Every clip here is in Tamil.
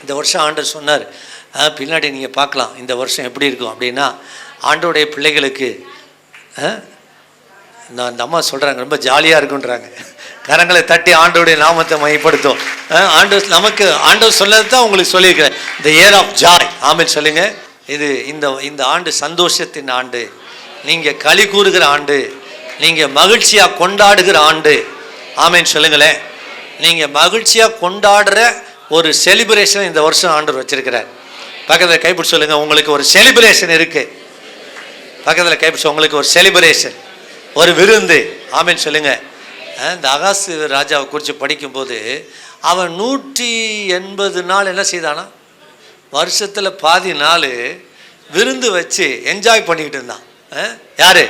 இந்த வருஷம் ஆண்டவர் சொன்னார், பின்னாடி நீங்கள் பார்க்கலாம் இந்த வருஷம் எப்படி இருக்கும் அப்படின்னா, ஆண்டோடைய பிள்ளைகளுக்கு இந்த அம்மா சொல்கிறாங்க ரொம்ப ஜாலியாக இருக்குன்றாங்க. கரங்களை தட்டி ஆண்டோடைய நாமத்தை மையப்படுத்தும். ஆண்டவர் சொன்னது தான் உங்களுக்கு சொல்லியிருக்கிறேன், இந்த இயர் ஆஃப் ஜாய். ஆமென் சொல்லுங்க. இது இந்த ஆண்டு சந்தோஷத்தின் ஆண்டு, நீங்கள் களி கூறுகிற ஆண்டு, நீங்கள் மகிழ்ச்சியாக கொண்டாடுகிற ஆண்டு. ஆமென் சொல்லுங்களேன். நீங்கள் மகிழ்ச்சியாக கொண்டாடுற ஒரு செலிப்ரேஷன் இந்த வருஷம் ஆண்டவர் வச்சிருக்கிறார். பக்கத்தில் கைப்பிடி சொல்லுங்க, உங்களுக்கு ஒரு செலிப்ரேஷன் இருக்கு. பக்கத்தில் கைப்பிடி, உங்களுக்கு ஒரு செலிப்ரேஷன், ஒரு விருந்து. ஆமென் சொல்லுங்க. இந்த அகாசு ராஜாவை குறித்து படிக்கும்போது அவன் 180 நாள் என்ன செய்தானா, வருஷத்தில் பாதி நாள் விருந்து வச்சு என்ஜாய் பண்ணிக்கிட்டு இருந்தான். யாரு?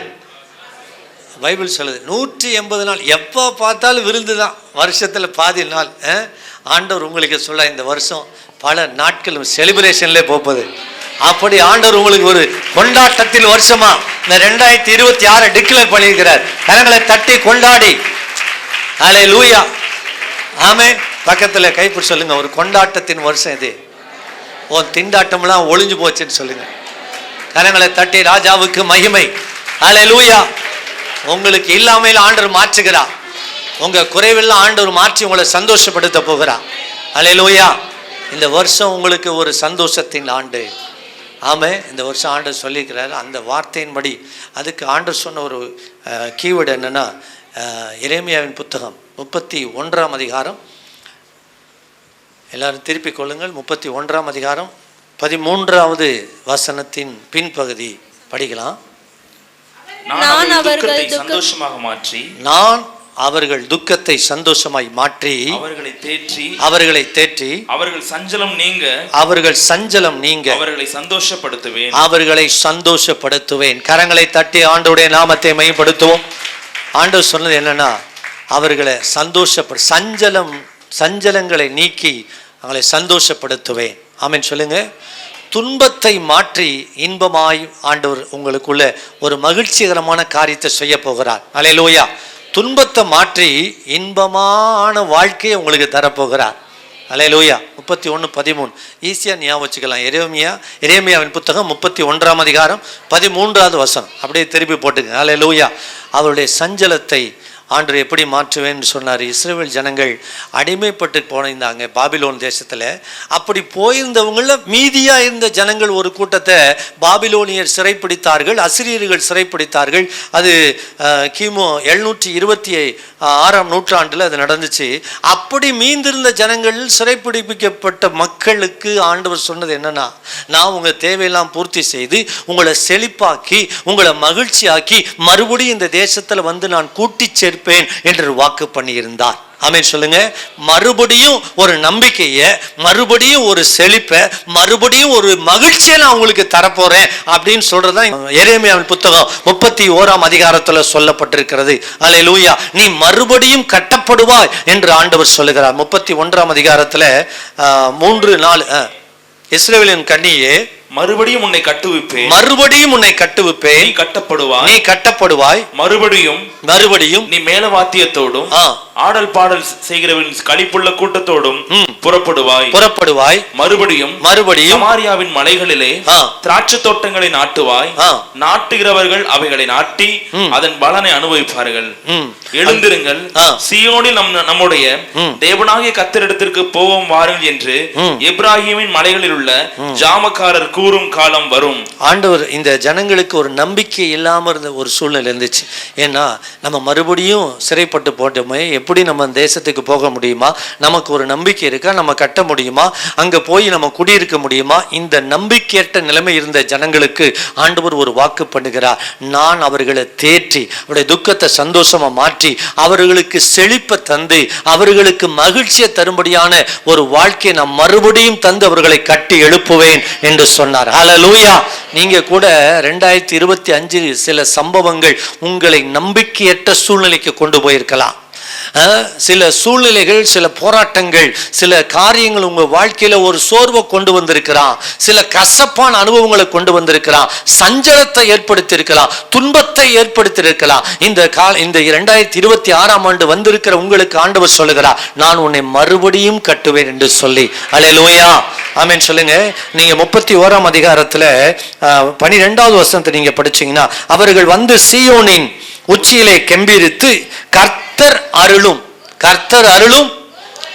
பைபிள் சொல்லுது 180 நாள் எப்போ பார்த்தாலும் விருந்து தான், வருஷத்தில் பாதி நாள். ஆண்டவர் உங்களுக்கு சொல்ல, இந்த வருஷம் பல நாட்கள் செலிப்ரேஷன்லே போகுது. அப்படி ஆண்டவர் உங்களுக்கு ஒரு கொண்டாட்டத்தில் வருஷமா இந்த 2026 டிக்ளேர் பண்ணியிருக்கிறார். கரங்களை தட்டி கொண்டாடி ஹல்லேலூயா. ஆமென். பக்கத்தில் கைப்பிடி சொல்லுங்க, ஒரு கொண்டாட்டத்தின் வருஷம் இது. உன் திண்டாட்டம்லாம் ஒளிஞ்சு போச்சுன்னு சொல்லுங்க. கரங்களை தட்டி ராஜாவுக்கு மகிமை. ஹல்லேலூயா. உங்களுக்கு இல்லாமையில் ஆண்டவர் மாற்றுகிறார். உங்கள் குறைவெல்லாம் ஆண்டவர் மாற்றி உங்களை சந்தோஷப்படுத்த போகிறார். ஹல்லேலூயா. இந்த வருஷம் உங்களுக்கு ஒரு சந்தோஷத்தின் ஆண்டு. ஆமாம், இந்த வருஷம் ஆண்டவர் சொல்லியிருக்கிறார். அந்த வார்த்தையின்படி அதுக்கு ஆண்டவர் சொன்ன ஒரு கீவேர்டு என்னென்னா, எரேமியாவின் புத்தகம் 31ஆம் அதிகாரம், எல்லாரும் திருப்பிக் கொள்ளுங்கள். 31ஆம் அதிகாரம் 13வது வசனத்தின் பின்பகுதி படிக்கலாம். நான் அவர்கள் சந்தோஷமாக மாற்றி, நான் அவர்கள் துக்கத்தை சந்தோஷமாய் மாற்றி அவர்களை தேற்றி அவர்கள் சஞ்சலம் நீங்க அவர்களை சந்தோஷப்படுத்துவேன். கரங்களை தட்டி ஆண்டவருடைய நாமத்தை மையப்படுத்துவோம். ஆண்டவர் சொன்னது என்னன்னா, அவர்களை சஞ்சலங்களை நீக்கி அவங்களை சந்தோஷப்படுத்துவேன். ஆமென் சொல்லுங்க. துன்பத்தை மாற்றி இன்பமாய் ஆண்டவர் உங்களுக்குள்ள ஒரு மகிழ்ச்சிகரமான காரியத்தை செய்ய போகிறார். அல்லேலூயா. துன்பத்தை மாற்றி இன்பமான வாழ்க்கையை உங்களுக்கு தரப்போகிறார். அல்லேலூயா. 31:13 ஈஸியாக ஞாபகம் வச்சுக்கலாம். எரேமியாவின் புத்தகம் 31ஆம் அதிகாரம் 13வது வசனம் அப்படியே திருப்பி போட்டுங்க. அல்லேலூயா. அவருடைய சஞ்சலத்தை ஆண்டவர் எப்படி மாற்றுவேன்னு சொன்னார். இஸ்ரவேல் ஜனங்கள் அடிமைப்பட்டு போயிருந்தாங்க பாபிலோன் தேசத்தில். அப்படி போயிருந்தவங்கள மீதியாக இருந்த ஜனங்கள் ஒரு கூட்டத்தை பாபிலோனியர் சிறைப்பிடித்தார்கள், அசிரியர்கள் சிறைப்பிடித்தார்கள். அது கிமு 726ஆம் நூற்றாண்டில் அது நடந்துச்சு. அப்படி மீந்திருந்த ஜனங்கள், சிறைப்பிடிக்கப்பட்ட மக்களுக்கு ஆண்டவர் சொன்னது என்னன்னா, நான் உங்கள் தேவையெல்லாம் பூர்த்தி செய்து உங்களை செழிப்பாக்கி உங்களை மகிழ்ச்சியாக்கி மறுபடியும் இந்த தேசத்தில் வந்து நான் கூட்டி சேர்ப்பேன் என்று வாக்கு பண்ணியிருந்தார். ஆமென் சொல்லுங்க. மறுபடியும் ஒரு நம்பிக்கையை, மறுபடியும் ஒரு செழிப்பை, மறுபடியும் ஒரு மகிழ்ச்சியை நான் உங்களுக்கு தரப்போறேன் அப்படின்னு சொல்றதுதான் எரேமியாவின் புத்தகம் 31ஆம் அதிகாரத்தில் சொல்லப்பட்டிருக்கிறது. அல்லேலூயா. நீ மறுபடியும் கட்டப்படுவாய் என்று ஆண்டவர் சொல்லுகிறார். 31ஆம் அதிகாரத்தில் 3-4 இஸ்ரவேலின் கண்ணியே, மறுபடியும் உன்னை கட்டுவிப்பேன், நீ கட்டப்படுவாய், மறுபடியும் நீ மேலவாத்தியத்தோடும் ஆடல் பாடல் செய்கிறவன் களிப்புள்ள கூட்டத்தோடும் புறப்படுவாய், மறுபடியும் சமாரியாவின் மலைகளிலே திராட்சை தோட்டங்களை நாட்டுவாய், நாட்டுகிறவர்கள் அவைகளை நாட்டி அதன் பலனை அனுபவிப்பார்கள். எழுந்திருங்கள், சீயோனில் நம்முடைய தேவனாகிய கர்த்தரிடத்திற்கு போவோம் வாருங்கள் என்று எப்ராஹீமின் மலைகளில் உள்ள ஜாமக்காரர் கூறும் காலம் வரும். ஆண்டவர் இந்த ஜனங்களுக்கு ஒரு நம்பிக்கை இல்லாம இருந்த ஒரு சூழ்நிலை இருந்துச்சு. ஏன்னா நம்ம மறுபடியும் சிறைப்பட்டு போட்டோமே, எப்படி நம்ம தேசத்துக்கு போக முடியுமா, நமக்கு ஒரு நம்பிக்கை இருக்கா, நம்ம கட்ட முடியுமா, அங்க போய் நம்ம குடியிருக்க முடியுமா? இந்த நம்பிக்கையற்ற நிலைமை இருந்த ஜனங்களுக்கு ஆண்டவர் ஒரு வாக்கு பண்ணுகிறார். நான் அவர்களை தேற்றி அவருடைய துக்கத்தை சந்தோஷமா மாற்றி அவர்களுக்கு செழிப்பை தந்து அவர்களுக்கு மகிழ்ச்சியை தரும்படியான ஒரு வாழ்க்கையை நான் மறுபடியும் தந்து அவர்களை கட்டி எழுப்புவேன் என்று சொன்னார். ஹல்லேலூயா. நீங்க கூட 2025 சில சம்பவங்கள் உங்களை நம்பிக்கையற்ற சூழ்நிலைக்கு கொண்டு போயிருக்கலாம். சில சூழ்நிலைகள், சில போராட்டங்கள், சில காரியங்கள் உங்க வாழ்க்கையில ஒரு சோர்வை கொண்டு வந்திருக்கிறான், சில கசப்பான அனுபவங்களை கொண்டு வந்திருக்கிறான், சஞ்சலத்தை ஏற்படுத்தி இருக்கலாம், துன்பத்தை ஏற்படுத்தி இருக்கலாம். இந்த 2026ஆம் ஆண்டு வந்திருக்கிற உங்களுக்கு ஆண்டவர் சொல்லுகிறார், நான் உன்னை மறுபடியும் கட்டுவேன் என்று சொல்லி. அல்லேலூயா, ஆமென் சொல்லுங்க. நீங்க 31ஆம் அதிகாரத்துல 12வது வசனத்தை நீங்க படிச்சீங்கன்னா, அவர்கள் வந்து சீயோனின் உச்சியிலே கெம்பீரித்து கர்த்தர் அருளும்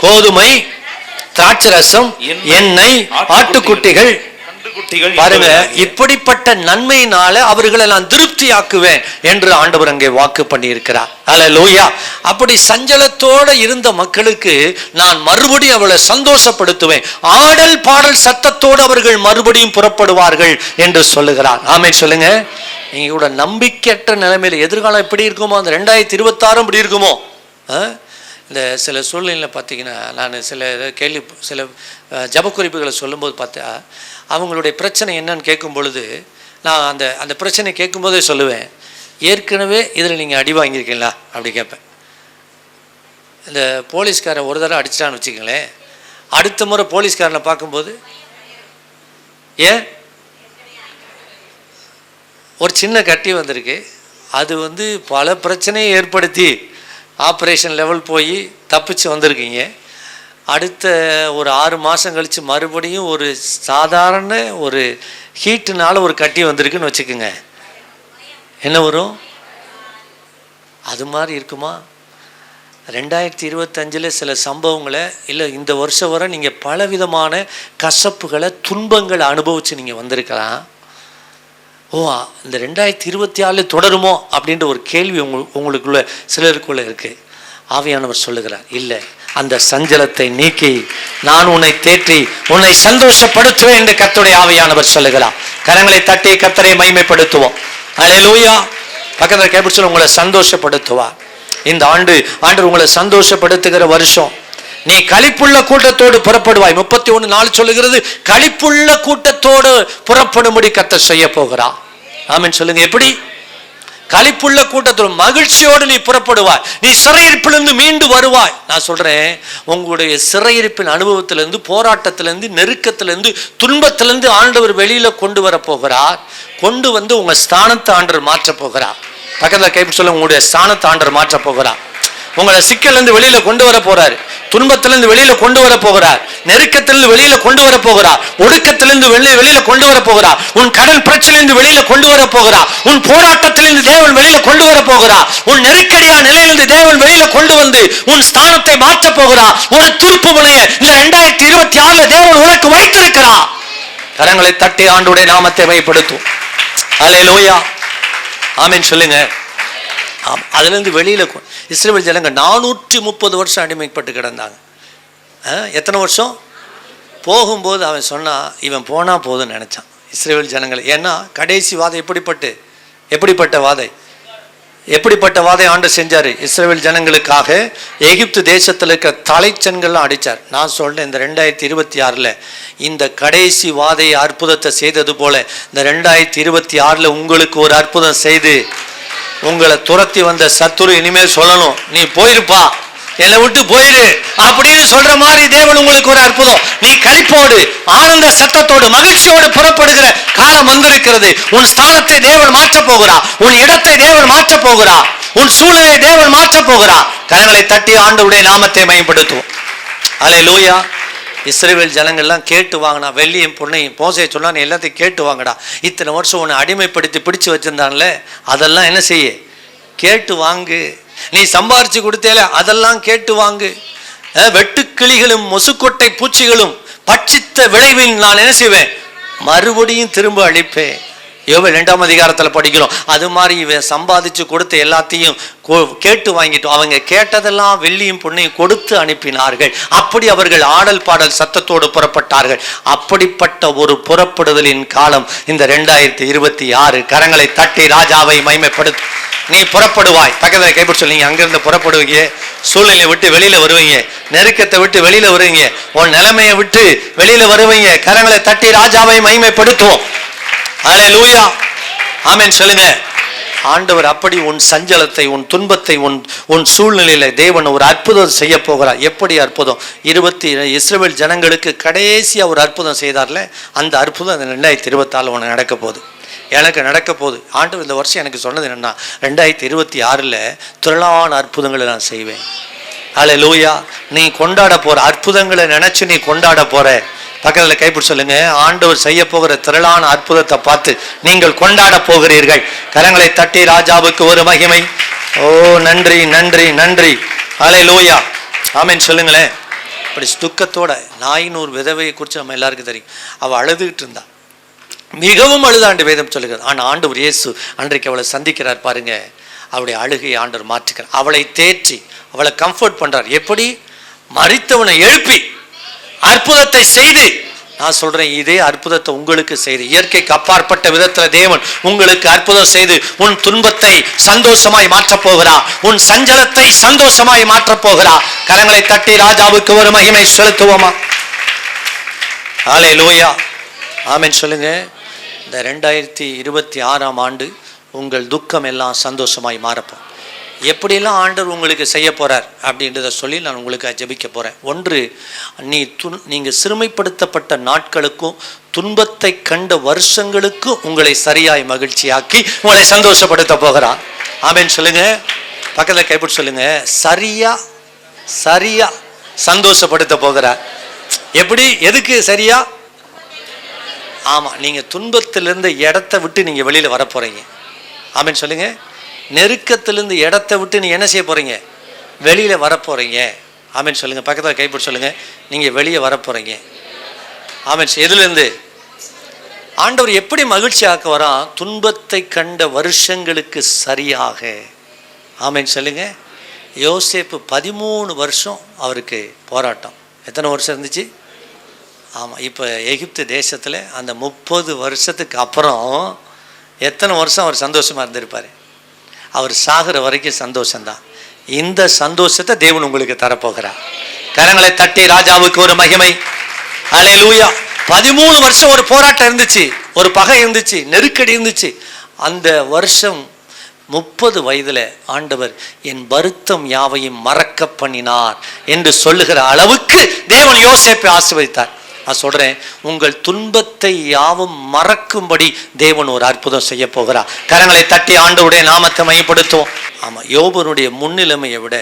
கோதுமை, திராட்சரசம், எண்ணெய், ஆட்டுக்குட்டிகள், பாருங்க, இப்படிப்பட்ட நன்மையினால அவர்களை நான் திருப்தியாக்குவேன் என்று ஆண்டவர் அங்கே வாக்கு பண்ணி இருக்கிறார். அல்லேலூயா. அப்படி சஞ்சலத்தோட இருந்த மக்களுக்கு நான் மறுபடியும் அவளை சந்தோஷப்படுத்துவேன், ஆடல் பாடல் சத்தத்தோடு அவர்கள் மறுபடியும் புறப்படுவார்கள் என்று சொல்லுகிறார். ஆமென் சொல்லுங்க. நீங்க கூட நம்பிக்கையற்ற நிலைமையில எதிர்காலம் எப்படி இருக்குமோ, அந்த 2026 இப்படி இருக்குமோ. இந்த சில சூழ்நிலையில் பார்த்தீங்கன்னா, நான் சில ஜபக்குறிப்புகளை சொல்லும்போது பார்த்தா, அவங்களுடைய பிரச்சனை என்னன்னு கேட்கும் பொழுது நான் அந்த பிரச்சனை கேட்கும்போதே சொல்லுவேன், ஏற்கனவே இதில் நீங்கள் அடி வாங்கியிருக்கீங்களா அப்படி கேட்பேன். இந்த போலீஸ்காரன் ஒரு தடவை அடிச்சிட்டான்னு வச்சுக்கங்களேன், அடுத்த முறை போலீஸ்காரனை பார்க்கும்போது ஏன் ஒரு சின்ன கட்டி வந்திருக்கு, அது பல பிரச்சனையை ஏற்படுத்தி ஆப்ரேஷன் லெவல் போய் தப்பிச்சு வந்திருக்கீங்க. அடுத்த ஒரு 6 மாதம் கழித்து மறுபடியும் ஒரு சாதாரண ஒரு ஹீட்டுனால ஒரு கட்டி வந்திருக்குன்னு வச்சுக்கோங்க, என்ன வரும்? அது மாதிரி இருக்குமா? 2025 சில சம்பவங்களை இல்லை இந்த வருஷம் வரை நீங்கள் பலவிதமான கசப்புகளை, துன்பங்களை அனுபவித்து நீங்கள் வந்திருக்கலாம். இந்த 2024 தொடருமோ அப்படின்ற ஒரு கேள்வி உங்களுக்குள்ள சிலருக்குள்ள இருக்கு. ஆவியானவர் சொல்லுகிறார், இல்லை, அந்த சஞ்சலத்தை நீக்கி நான் உன்னை தேற்றி உன்னை சந்தோஷப்படுத்துவேன் என்று கர்த்தருடைய ஆவியானவர் சொல்லுகிறார். கரங்களை தட்டி கர்த்தரை மகிமைப்படுத்துவோம். அல்லேலூயா. பக்கத்தில் கேட்பு சொல்ல, உங்களை சந்தோஷப்படுத்துவார். இந்த ஆண்டு உங்களை சந்தோஷப்படுத்துகிற வருஷம். நீ களிப்புள்ள கூட்டத்தோடு புறப்படுவாய். 31:4 சொல்லுகிறது, களிப்புள்ள கூட்டத்தோடு புறப்படும்படி கர்த்தர் செய்ய போகிறார். ஆமென் சொல்லுங்க. எப்படி? களிப்புள்ள கூட்டத்தோடு மகிழ்ச்சியோடு நீ புறப்படுவாய். நீ சிறையிருப்பிலிருந்து மீண்டு வருவாய். நான் சொல்றேன், உங்களுடைய சிறையிருப்பின் அனுபவத்திலிருந்து, போராட்டத்திலிருந்து, நெருக்கத்திலிருந்து, துன்பத்திலிருந்து ஆண்டவர் வெளியில கொண்டு வர போகிறார். கொண்டு வந்து உங்க ஸ்தானத்தை ஆண்டவர் மாற்ற போகிறார். பக்கத்தில் கைப்பிடி சொல்ல, உங்களுடைய ஸ்தானத்தை ஆண்டவர் மாற்ற போகிறார். உங்களை சிக்கலிருந்து வெளியில கொண்டு வர போறாரு, துன்பத்திலிருந்து வெளியில கொண்டு வர போகிறார், நெருக்கத்திலிருந்து வெளியில கொண்டு வர போகிறார், ஒடுக்கத்திலிருந்து வெளியில கொண்டு வர போகிறார், உன் கடன் பிரச்சனையிலிருந்து வெளியில கொண்டு வர போகிறார், உன் போராட்டத்திலிருந்து தேவன் வெளியில கொண்டு வர போகிறார், உன் நெருக்கடியான நிலையிலிருந்து தேவன் வெளியில கொண்டு வந்து உன் ஸ்தானத்தை மாற்ற போகிறார். ஒரு திருப்பு முனையை இந்த 2026 தேவன் உனக்கு வைத்திருக்கிறார். கரங்களை தட்டி ஆண்டவருடைய நாமத்தை மையப்படுத்தும். அல்லேலூயா, ஆமென் சொல்லுங்க. அதுலேருந்து வெளியில் இஸ்ரவேல் ஜனங்க 430 வருஷம் அடிமைப்பட்டு கிடந்தாங்க. எத்தனை வருஷம்? போகும்போது அவன் சொன்னான், இவன் போனால் போதும்னு நினச்சான் இஸ்ரவேல் ஜனங்களை. ஏன்னா கடைசி வாதை எப்படிப்பட்ட வாதை ஆண்டு செஞ்சார் இஸ்ரவேல் ஜனங்களுக்காக. எகிப்து தேசத்தில் இருக்க தலைச்சன்கள்லாம் அடித்தார். நான் சொல்கிறேன், இந்த 2026 இந்த கடைசி வாதை அற்புதத்தை செய்தது போல இந்த 2026 உங்களுக்கு ஒரு அற்புதம் செய்து உங்களை துரத்தி வந்த சத்துரு இனிமேல் சொல்லணும், நீ போயிருப்பா, என்னை விட்டு போயிரு அப்படின்னு சொல்ற மாதிரி தேவன் உங்களுக்கு ஒரு அற்புதம். நீ களிப்போடு, ஆனந்த சத்தத்தோடு, மகிழ்ச்சியோடு புறப்படுகிற காலம் வந்திருக்கிறது. உன் ஸ்தானத்தை தேவன் மாற்ற போகிறார், உன் இடத்தை தேவன் மாற்ற போகிறார், உன் சூழலை தேவன் மாற்ற போகிறார். கரங்களை தட்டி ஆண்டவருடைய நாமத்தை மகிமைப்படுத்துவோம். அல்லேலூயா. இஸ்ரவேல் ஜனங்கள்லாம் கேட்டு வாங்கினா, வெள்ளியும் பொண்ணையும் மோசே சொன்னா, நீ எல்லாத்தையும் கேட்டு வாங்கடா. இத்தனை வருஷம் உன்னை அடிமைப்படுத்தி பிடிச்சு வச்சிருந்தான்ல, அதெல்லாம் என்ன செய்ய? கேட்டு வாங்கு. நீ சம்பாரிச்சு கொடுத்தேல, அதெல்லாம் கேட்டு வாங்கு. வெட்டுக்கிளிகளும் மொசுக்கொட்டை பூச்சிகளும் பட்சித்த விளைவில் நான் என்ன செய்வேன்? மறுபடியும் திரும்ப அழிப்பேன். யோவேல் 2ஆம் அதிகாரத்தில் படிக்கிறோம். அது மாதிரி இவன் சம்பாதிச்சு கொடுத்த எல்லாத்தையும் கேட்டு வாங்கிட்டோம். அவங்க கேட்டதெல்லாம் வெள்ளியும் பொண்ணையும் கொடுத்து அனுப்பினார்கள். அப்படி அவர்கள் ஆடல் பாடல் சத்தத்தோடு புறப்பட்டார்கள். அப்படிப்பட்ட ஒரு புறப்படுதலின் காலம் இந்த 2026. கரங்களை தட்டி ராஜாவை மகிமைப்படுத்து. நீ புறப்படுவாய். பக்கத்தில் கைப்பிடி சொல்லி, அங்கிருந்து புறப்படுவீங்க, சூழ்நிலையை விட்டு வெளியில வருவீங்க, நெருக்கத்தை விட்டு வெளியில வருவீங்க, உன் நிலைமையை விட்டு வெளியில வருவீங்க. கரங்களை தட்டி ராஜாவை மகிமைப்படுத்துவோம். அல்லேலூயா, ஆமென் சொல்லுங்க. ஆண்டவர் அப்படி உன் சஞ்சலத்தை, உன் துன்பத்தை, உன் சூழ்நிலையில தேவன் ஒரு அற்புதம் செய்ய போகிறார். எப்படி அற்புதம்? இஸ்ரவேல் ஜனங்களுக்கு கடைசியா ஒரு அற்புதம் செய்தார்ல, அந்த அற்புதம் 2024 உனக்கு நடக்க போகுது, எனக்கு நடக்க போகுது. ஆண்டவர் இந்த வருஷம் எனக்கு சொன்னது என்னன்னா, 2026 திரளான அற்புதங்களை நான் செய்வேன். அல்லேலூயா. நீ கொண்டாட போற அற்புதங்களை நினைச்சு நீ கொண்டாட போற. பக்கத்துல கைப்பிடி சொல்லுங்க, ஆண்டவர் செய்ய போகிற திரளான அற்புதத்தை பார்த்து நீங்கள் கொண்டாட போகிறீர்கள். கரங்களை தட்டி ராஜாவுக்கு ஒரு மகிமை. ஓ நன்றி நன்றி நன்றி. அல்லேலூயா. ஆமென் சொல்லுங்களேன். இப்படி துக்கத்தோட நாயினூர் விதவையை குறித்து நம்ம எல்லாருக்கும் தெரியும். அவள் அழுதுகிட்டு இருந்தா, மிகவும் அழுதாண்டு வேதம் சொல்லுகிறது. ஆனால் ஆண்டவர் இயேசு அன்றைக்கு அவளை சந்திக்கிறார் பாருங்க. அவளுடைய அழுகையை ஆண்டவர் மாற்றுக்கிறார். அவளை தேற்றி அவளை கம்ஃபர்ட் பண்றார். எப்படி? மரித்தவனை எழுப்பி அற்புதத்தை செய்து. நான் சொல்றேன், இதே அற்புதத்தை உங்களுக்கு செய்து, இயற்கைக்கு அப்பாற்பட்ட விதத்துல தேவன் உங்களுக்கு அற்புதம் செய்து உன் துன்பத்தை சந்தோஷமாய் மாற்றப் போகிறார், உன் சஞ்சலத்தை சந்தோஷமாய் மாற்றப் போகிறார். கரங்களை தட்டி ராஜாவுக்கு ஒரு மகிமை செலுத்துவோமா? அல்லேலூயா. ஆமென் சொல்லுங்க. இந்த 2026 ஆண்டு உங்கள் துக்கம் எல்லாம் சந்தோஷமாய் மாறப்போம். எப்படியெல்லாம் ஆண்டவர் உங்களுக்கு செய்ய போறார் அப்படின்றத சொல்லி நான் உங்களுக்கு ஜெபிக்க போறேன். ஒன்று, நீங்கள் சிறுமைப்படுத்தப்பட்ட நாட்களுக்கும் துன்பத்தை கண்ட வருஷங்களுக்கும் உங்களை சரியாய் மகிழ்ச்சியாக்கி உங்களை சந்தோஷப்படுத்த போகிறார். ஆமென் சொல்லுங்க. பக்கத்தில் கைப்பிடி சொல்லுங்க, சரியா சரியா சந்தோஷப்படுத்த போகிறார். எப்படி? எதுக்கு சரியா? ஆமா, நீங்க துன்பத்திலிருந்து இடத்தை விட்டு நீங்க வெளியில வர போறீங்க. ஆமென் சொல்லுங்க. நெருக்கத்திலிருந்து இடத்தை விட்டு நீ என்ன செய்ய போறீங்க? வெளியில வர போறீங்க. ஆமென் சொல்லுங்க. பக்கத்தில் கைப்பிடி சொல்லுங்க, நீங்க வெளியே வர போறீங்க. ஆமென். எதுல இருந்து? ஆண்டவர் எப்படி மகிழ்ச்சி ஆக்க வரா? துன்பத்தை கண்ட வருஷங்களுக்கு சரியாக. ஆமென் சொல்லுங்க. யோசேப்பு 13 வருஷம் அவருக்கு போராட்டம். எத்தனை வருஷம் இருந்துச்சு? ஆமாம், இப்போ எகிப்து தேசத்தில் அந்த 30 வருஷத்துக்கு அப்புறம் எத்தனை வருஷம் அவர் சந்தோஷமாக இருந்திருப்பார்? அவர் சாகிற வரைக்கும் சந்தோஷம்தான். இந்த சந்தோஷத்தை தேவன் உங்களுக்கு தரப்போகிறார். கரங்களை தட்டி ராஜாவுக்கு ஒரு மகிமை. அல்லேலூயா. 13 வருஷம் ஒரு போராட்டம் இருந்துச்சு, ஒரு பகை இருந்துச்சு, நெருக்கடி இருந்துச்சு. அந்த வருஷம் 30 வயதில் ஆண்டவர் என் வருத்தம் யாவையும் மறக்க பண்ணினார் என்று சொல்லுகிற அளவுக்கு தேவன் யோசேப்பை ஆசீர்வதித்தார். நான் சொல்றேன், உங்கள் துன்பத்தை யாவும் மறக்கும்படி தேவன் ஒரு அற்புதம் செய்ய போகிறார். கரங்களை தட்டி ஆண்டவருடைய நாமத்தை மையப்படுத்துவோம். ஆமா, யோபனுடைய முன்னிலைமையை விட,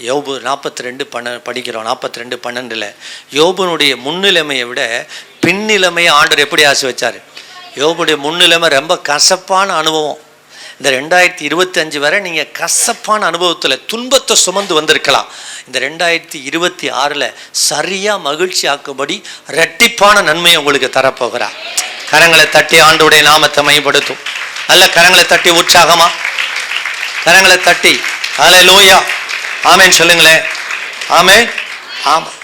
யோபு 42 படிக்கிறோம், 42:12 யோபனுடைய முன்னிலைமையை விட பின்னிலைமையை ஆண்டவர் எப்படி ஆசீர்வதிச்சாரு? யோபுடைய முன்னிலைமை ரொம்ப கசப்பான அனுபவம். இந்த 2025 வரை நீங்கள் கசப்பான அனுபவத்தில் துன்பத்தை சுமந்து வந்திருக்கலாம். இந்த 2026 சரியாக மகிழ்ச்சி ஆக்கும்படி இரட்டிப்பான நன்மையை உங்களுக்கு தரப்போகிறார். கரங்களை தட்டி ஆண்டவருடைய நாமத்தை மையப்படுத்தும். நல்ல கரங்களை தட்டி உற்சாகமா கரங்களை தட்டி அல்லேலூயா ஆமென் சொல்லுங்களேன். ஆமென். ஆமாம்,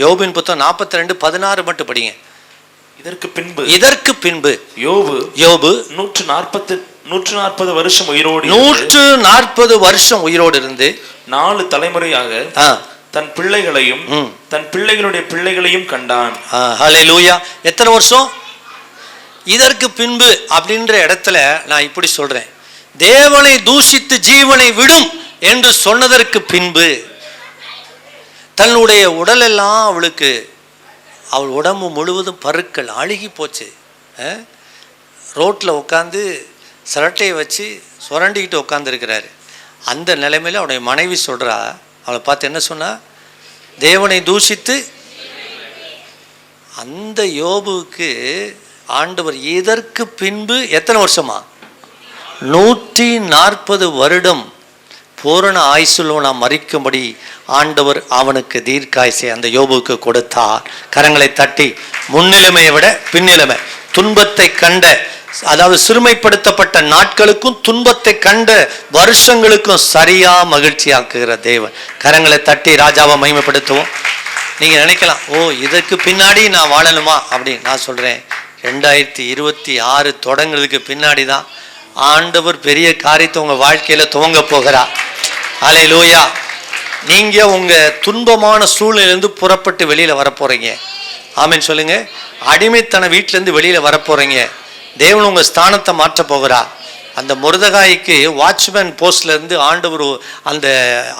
யோபின் புத்தகம் 42:16 மட்டும் படிங்க. இதற்கு பின்பு யோபு 140 வருஷம் உயிரோடு 140 வருஷம் உயிரோடு இருந்து 4 தலைமுறையாக தன் பிள்ளைகளையும் தன் பிள்ளைகளுடைய பிள்ளைகளையும் கண்டான். ஹல்லேலூயா. எத்தனை வருஷம்? இதற்கு பின்பு அப்படின்ற இடத்துல நான் இப்படி சொல்றேன், தேவனை தூஷித்து ஜீவனை விடும் என்று சொன்னதற்கு பின்பு தன்னுடைய உடலெல்லாம் அவள் உடம்பு முழுவதும் பருக்கள் அழுகி போச்சு. ரோட்டில் உட்காந்து சிரட்டையை வச்சு சுரண்டிக்கிட்டு உட்காந்துருக்கிறாரு. அந்த நிலைமையில் அவனுடைய மனைவி சொல்கிறா, அவளை பார்த்து என்ன சொன்னா? தேவனை தூஷித்து. அந்த யோபுவுக்கு ஆண்டவர் இதற்கு பின்பு எத்தனை வருஷமா? 140 வருடம் பூரண ஆயுசுள்ளவனா மறிக்கும்படி ஆண்டவர் அவனுக்கு தீர்க்காயுசை அந்த யோபுவுக்கு கொடுத்தார். கரங்களை தட்டி முன்னிலைமையை விட பின்னிலைமை, துன்பத்தை கண்ட, அதாவது சிறுமைப்படுத்தப்பட்ட நாட்களுக்கும் துன்பத்தை கண்ட வருஷங்களுக்கும் சரியா மகிழ்ச்சியாக்குகிற தேவன். கரங்களை தட்டி ராஜாவை மகிமைப்படுத்துவோம். நீங்க நினைக்கலாம், ஓ இதற்கு பின்னாடி நான் வாழணுமா அப்படின்னு. நான் சொல்றேன், 2026 தொடங்குறதுக்கு பின்னாடி தான் ஆண்டவர் பெரிய காரியத்தை உங்க வாழ்க்கையில துவங்க போகிறார். அல்லேலூயா. நீங்க உங்க துன்பமான சூழ்நிலையிலிருந்து புறப்பட்டு வெளியில வரப்போறீங்க. ஆமென் சொல்லுங்க. அடிமைத்தன வீட்டிலேருந்து வெளியில வரப்போறீங்க. தேவன் உங்க ஸ்தானத்தை மாற்ற போகிறார். அந்த மொர்தெகாய்க்கு வாட்ச்மேன் போஸ்ட்ல இருந்து ஆண்டவர் அந்த